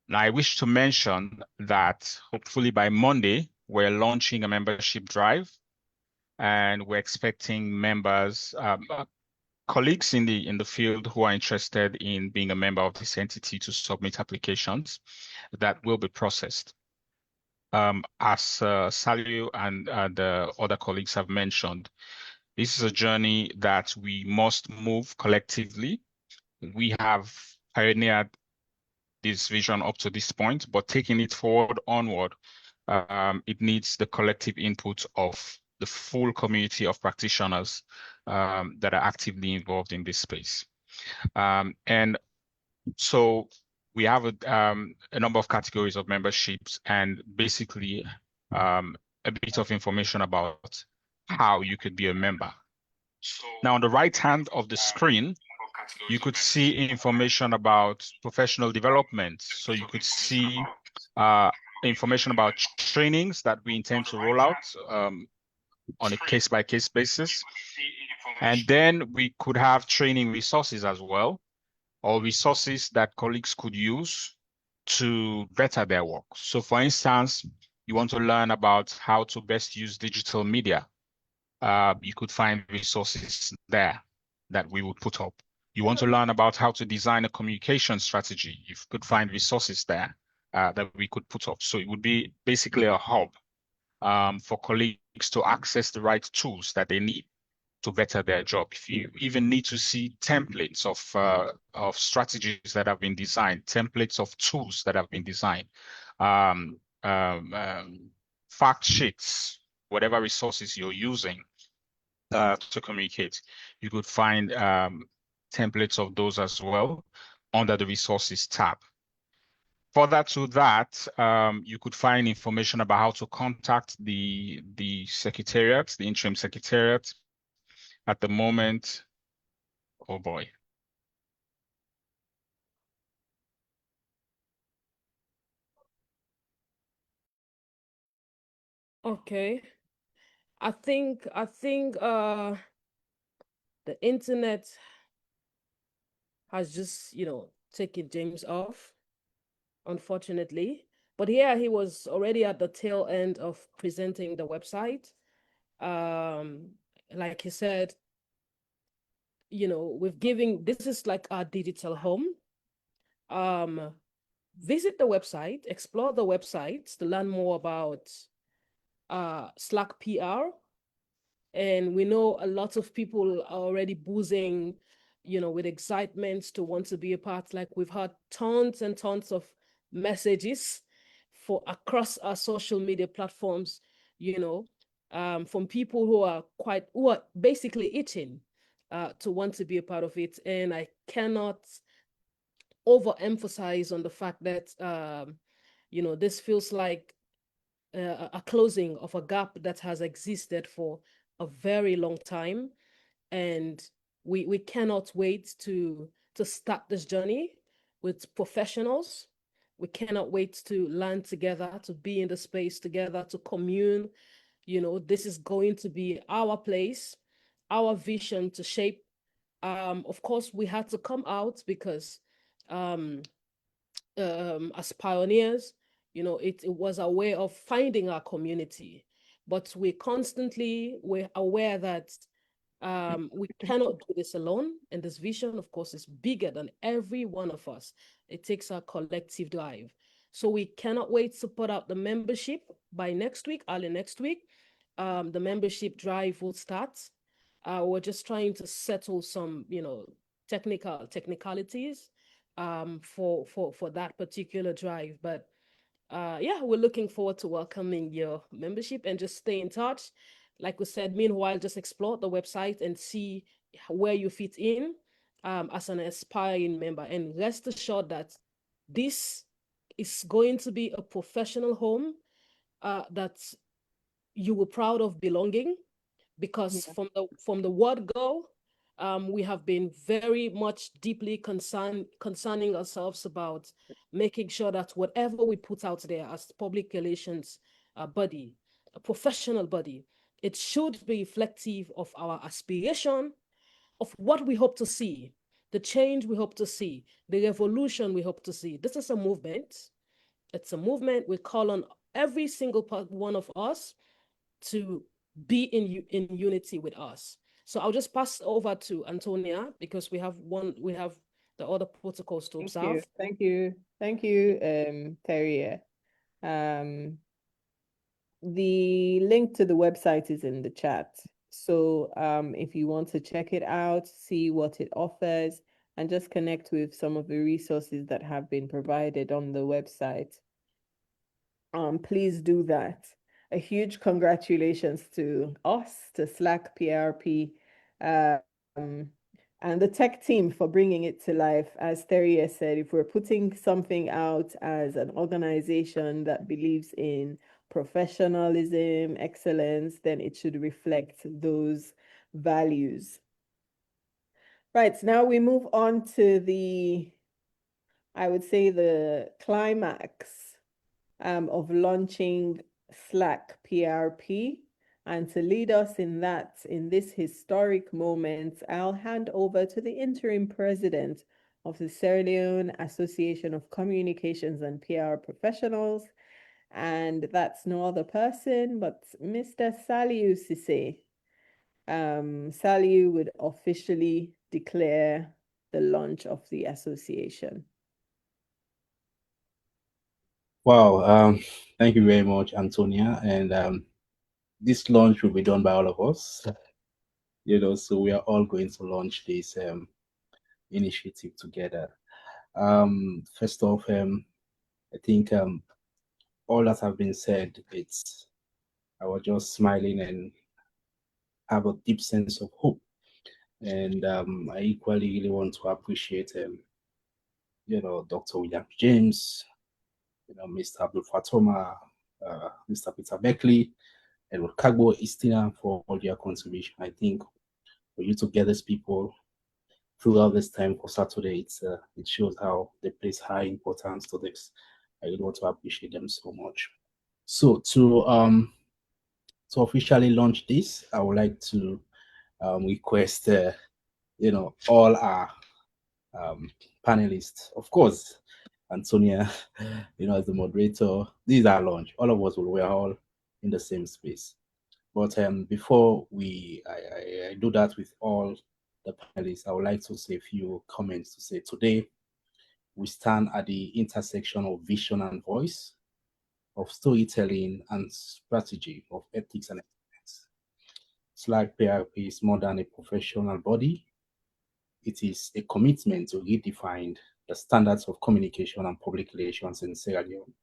Now, I wish to mention that hopefully by Monday, we're launching a membership drive, and we're expecting members, colleagues in the field who are interested in being a member of this entity to submit applications that will be processed. As Salio and the other colleagues have mentioned, this is a journey that we must move collectively. We have pioneered this vision up to this point, but taking it forward onward, it needs the collective input of the full community of practitioners that are actively involved in this space. And so we have a number of categories of memberships, and basically a a bit of information about how you could be a member. Now, on the right hand of the screen, you could see information about professional development. So you could see information about trainings that we intend to roll out on a case-by-case basis. And then we could have training resources as well, or resources that colleagues could use to better their work. So for instance, you want to learn about how to best use digital media. You could find resources there that we would put up. You want to learn about how to design a communication strategy. You could find resources there that we could put up. So it would be basically a hub for colleagues to access the right tools that they need to better their job. If you even need to see templates of strategies that have been designed, templates of tools that have been designed, fact sheets, whatever resources you're using to communicate, you could find templates of those as well under the resources tab. Further to that, you could find information about how to contact the secretariat, the interim secretariat. At the moment, oh boy. Okay. I think the internet has just, taken James off, unfortunately. But here he was already at the tail end of presenting the website. Like he said, this is like our digital home. Visit the website, explore the website to learn more about Slacprp. And we know a lot of people are already boozing, with excitement to want to be a part. Like we've had tons and tons of messages for across our social media platforms, from people who are basically itching to want to be a part of it. And I cannot overemphasize on the fact that, this feels like a closing of a gap that has existed for a very long time. And we cannot wait to start this journey with professionals. We cannot wait to learn together, to be in the space together, to commune. This is going to be our place, our vision to shape. Of course, we had to come out because as pioneers, it was a way of finding our community. But we're aware that we cannot do this alone. And this vision, of course, is bigger than every one of us. It takes a collective drive. So we cannot wait to put out the membership by next week, early next week. The membership drive will start. We're just trying to settle some, technicalities for that particular drive. But yeah, we're looking forward to welcoming your membership and just stay in touch. Like we said, meanwhile, just explore the website and see where you fit in as an aspiring member. And rest assured that this is going to be a professional home that you were proud of belonging, because from the word go, we have been very much deeply concerning ourselves about making sure that whatever we put out there as public relations body, a professional body, it should be reflective of our aspiration, of what we hope to see, the change we hope to see, the revolution we hope to see. This is a movement. It's a movement. We call on every single one of us to be in unity with us. So I'll just pass over to Antonia because we have the other protocols to observe. Thank you, Terry. The link to the website is in the chat. So if you want to check it out, see what it offers, and just connect with some of the resources that have been provided on the website, please do that. A huge congratulations to us, to Slacprp, and the tech team for bringing it to life. As Terry said, if we're putting something out as an organization that believes in professionalism, excellence, then it should reflect those values. Right, now we move on to I would say the climax of launching Slacprp. And to lead us in this historic moment, I'll hand over to the interim president of the Sierra Leone Association of Communications and PR Professionals. And that's no other person but Mr. Saliu Sise. Saliu would officially declare the launch of the association. Wow, thank you very much, Antonia. And this launch will be done by all of us. So we are all going to launch this initiative together. First off, I think all that have been said, I was just smiling and have a deep sense of hope. And I equally really want to appreciate, Dr. William James, Mr. Abdul Fatoma, Mr. Peter Beckley, and Kagbo Istina for all their contribution. I think for you to get these people throughout this time for Saturday, it shows how they place high importance to this. I really want to appreciate them so much. So to officially launch this, I would like to request all our panelists, of course, Antonia, as the moderator. These are launch. All of us we're all in the same space. But before I do that with all the panelists, I would like to say a few comments to say today we stand at the intersection of vision and voice, of storytelling and strategy, of ethics and excellence. Slacprp is more than a professional body. It is a commitment to redefine the standards of communication and public relations in Sierra Leone.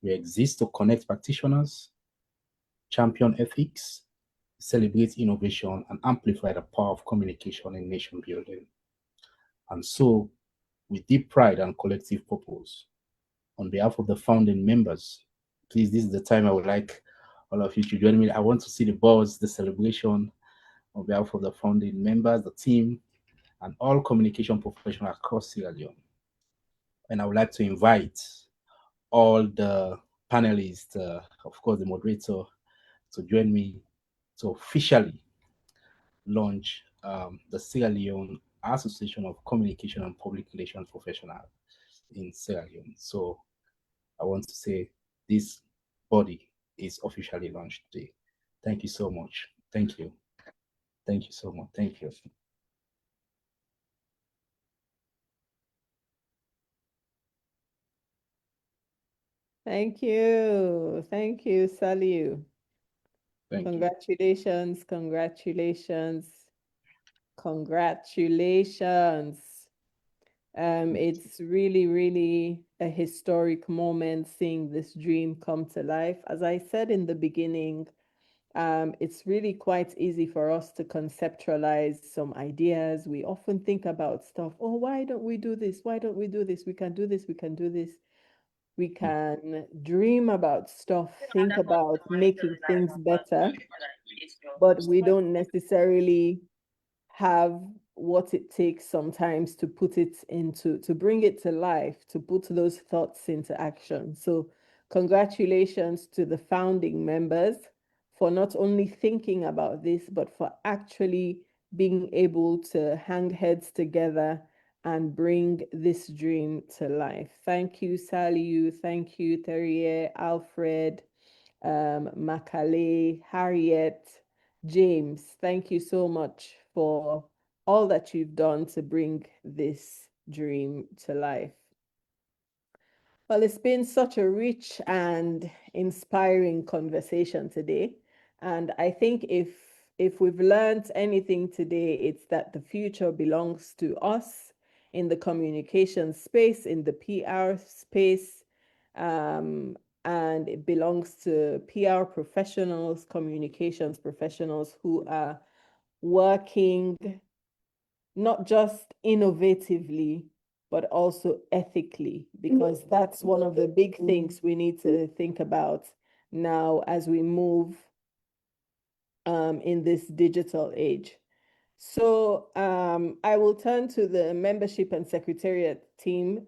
We exist to connect practitioners, champion ethics, celebrate innovation, and amplify the power of communication in nation building. And so, with deep pride and collective purpose, on behalf of the founding members, please, this is the time I would like all of you to join me. I want to see the buzz, the celebration on behalf of the founding members, the team, and all communication professionals across Sierra Leone. And I would like to invite all the panelists, of course, the moderator, to join me to officially launch the Sierra Leone Association of Communication and Public Relations Professionals in Sierra Leone. So I want to say this body is officially launched today. Thank you so much. Thank you. Thank you so much. Thank you. Thank you. Thank you, Saliu. Thank you. Congratulations, congratulations, congratulations. It's really, really a historic moment seeing this dream come to life. As I said in the beginning, it's really quite easy for us to conceptualize some ideas. We often think about stuff. Oh, why don't we do this? Why don't we do this? We can do this. We can do this. We can dream about stuff, think about making things better, but we don't necessarily have what it takes sometimes to put it to bring it to life, to put those thoughts into action. So congratulations to the founding members for not only thinking about this, but for actually being able to hang heads together and bring this dream to life. Thank you, Saliu. Thank you, Terrier, Alfred, Makale, Harriet, James. Thank you so much for all that you've done to bring this dream to life. Well, it's been such a rich and inspiring conversation today. And I think if we've learned anything today, it's that the future belongs to us in the communication space, in the PR space, and it belongs to PR professionals, communications professionals who are working not just innovatively, but also ethically, because that's one of the big things we need to think about now as we move in this digital age. So I will turn to the membership and secretariat team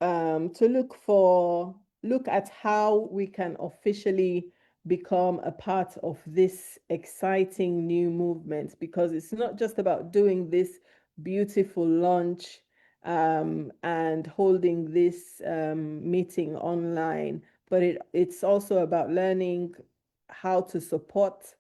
to look at how we can officially become a part of this exciting new movement, because it's not just about doing this beautiful launch and holding this meeting online, but it's also about learning how to support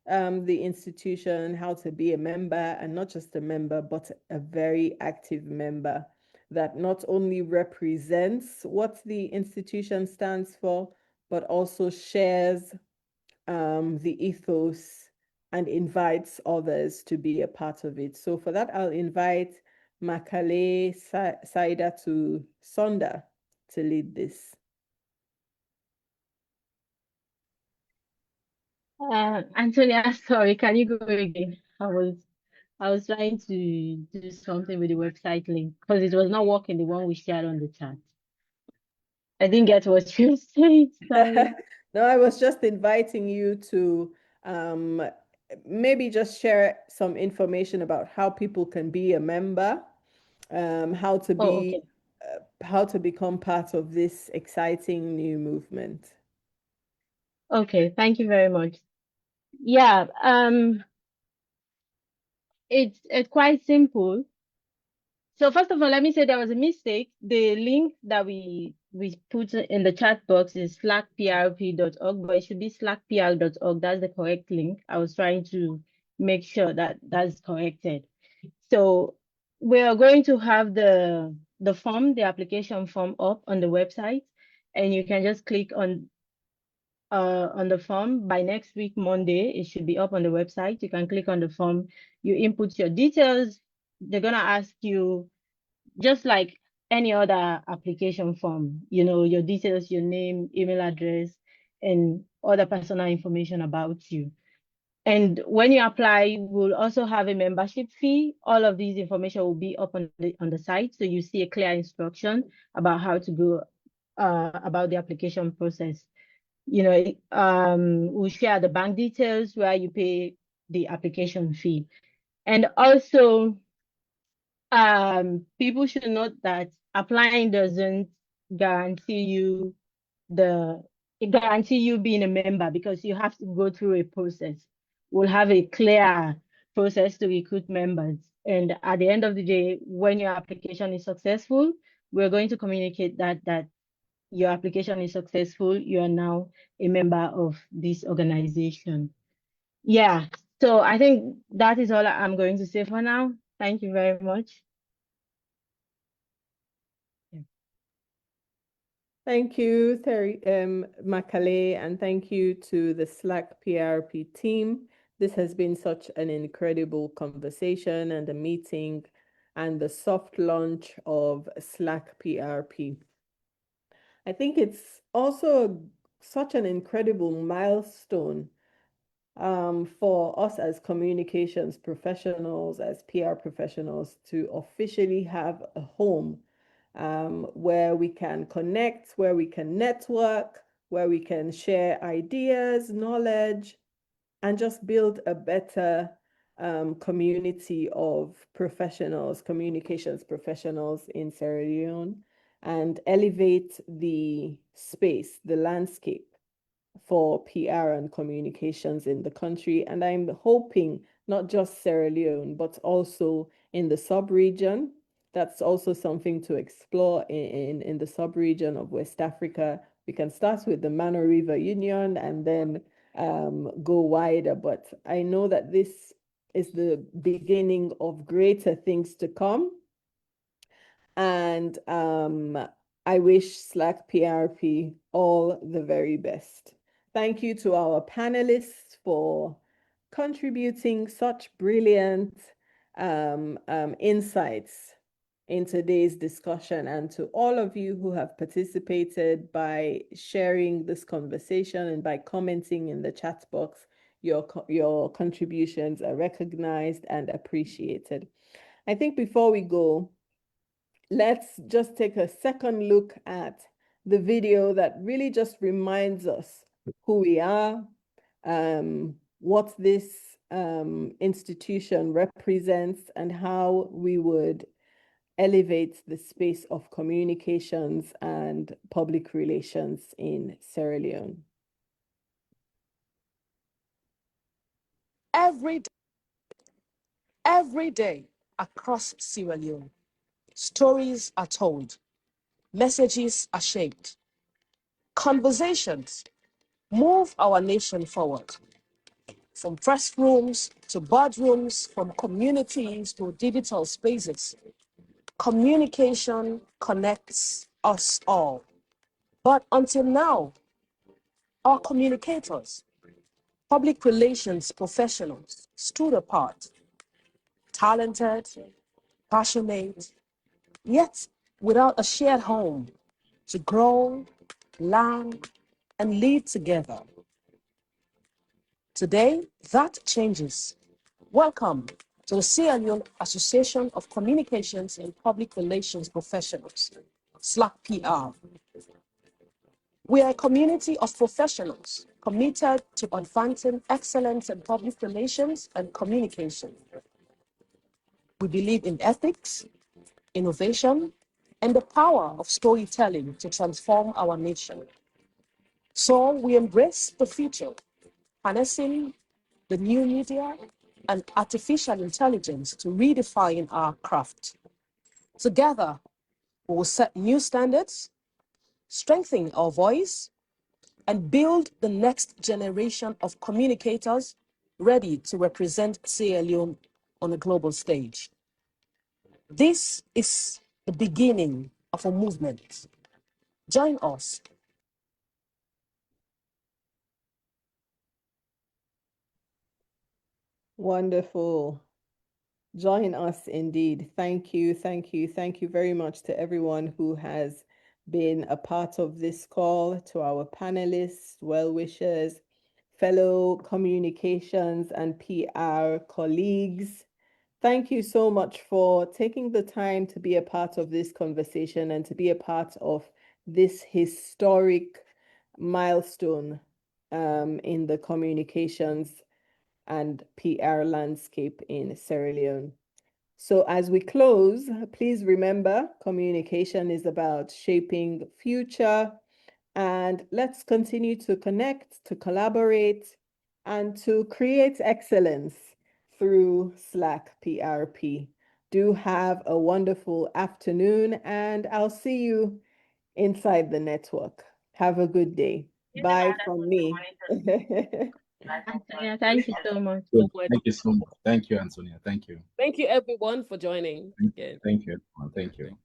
the institution, how to be a member, and not just a member, but a very active member that not only represents what the institution stands for, but also shares the ethos and invites others to be a part of it. So for that, I'll invite Makale Saida to Sonda to lead this. Antonia, sorry, can you go again? I was trying to do something with the website link because it was not working, the one we shared on the chat. I didn't get what you said. Sorry. No, I was just inviting you to maybe just share some information about how people can be a member, how to Oh, be, okay. how to become part of this exciting new movement. Okay, thank you very much. Yeah, it's quite simple. So first of all, let me say there was a mistake. The link that we put in the chat box is slacprp.org, but it should be slackpr.org. That's the correct link. I was trying to make sure that that's corrected. So we are going to have the form, the application form up on the website, and you can just click on the form. By next week, Monday, it should be up on the website. You can click on the form, you input your details. They're gonna ask you, just like any other application form, your details, your name, email address, and other personal information about you. And when you apply, we'll also have a membership fee. All of these information will be up on the site, so you see a clear instruction about how to go about the application process. We'll share the bank details where you pay the application fee. And also, people should note that applying doesn't guarantee you being a member, because you have to go through a process. We'll have a clear process to recruit members. And at the end of the day, when your application is successful, we're going to communicate that your application is successful. You are now a member of this organization. Yeah, so I think that is all I'm going to say for now. Thank you very much. Thank you, Makale, and thank you to the Slacprp team. This has been such an incredible conversation and a meeting and the soft launch of Slacprp. I think it's also such an incredible milestone for us as communications professionals, as PR professionals, to officially have a home where we can connect, where we can network, where we can share ideas, knowledge, and just build a better community of professionals, communications professionals in Sierra Leone, and elevate the space, the landscape for PR and communications in the country. And I'm hoping not just Sierra Leone, but also in the sub-region. That's also something to explore in the sub-region of West Africa. We can start with the Mano River Union and then go wider. But I know that this is the beginning of greater things to come. And I wish Slacprp all the very best. Thank you to our panelists for contributing such brilliant insights in today's discussion, and to all of you who have participated by sharing this conversation and by commenting in the chat box. Your contributions are recognized and appreciated. I think before we go, let's just take a second look at the video that really just reminds us who we are, what this institution represents, and how we would elevate the space of communications and public relations in Sierra Leone. Every day across Sierra Leone, stories are told, messages are shaped, conversations move our nation forward. From press rooms to boardrooms, from communities to digital spaces, communication connects us all. But until now, our communicators, public relations professionals, stood apart, talented, passionate, yet without a shared home to grow, learn, and lead together. Today, that changes. Welcome to the Sierra Leone Association of Communications and Public Relations Professionals, Slacprp. We are a community of professionals committed to advancing excellence in public relations and communication. We believe in ethics, innovation, and the power of storytelling to transform our nation. So we embrace the future, harnessing the new media and artificial intelligence to redefine our craft. Together, we will set new standards, strengthen our voice, and build the next generation of communicators ready to represent Sierra Leone on a global stage. This is the beginning of a movement. Join us. Wonderful. Join us indeed. Thank you, thank you, thank you very much to everyone who has been a part of this call, to our panelists, well-wishers, fellow communications and PR colleagues. Thank you so much for taking the time to be a part of this conversation and to be a part of this historic milestone in the communications and PR landscape in Sierra Leone. So as we close, please remember, communication is about shaping future, and let's continue to connect, to collaborate, and to create excellence through Slacprp. Do have a wonderful afternoon, and I'll see you inside the network. Have a good day. Bye from me. Antonia, thank you so much. Thank you so much. Thank you, Antonia. Thank you. Thank you, everyone, for joining. Thank you, everyone. Thank you.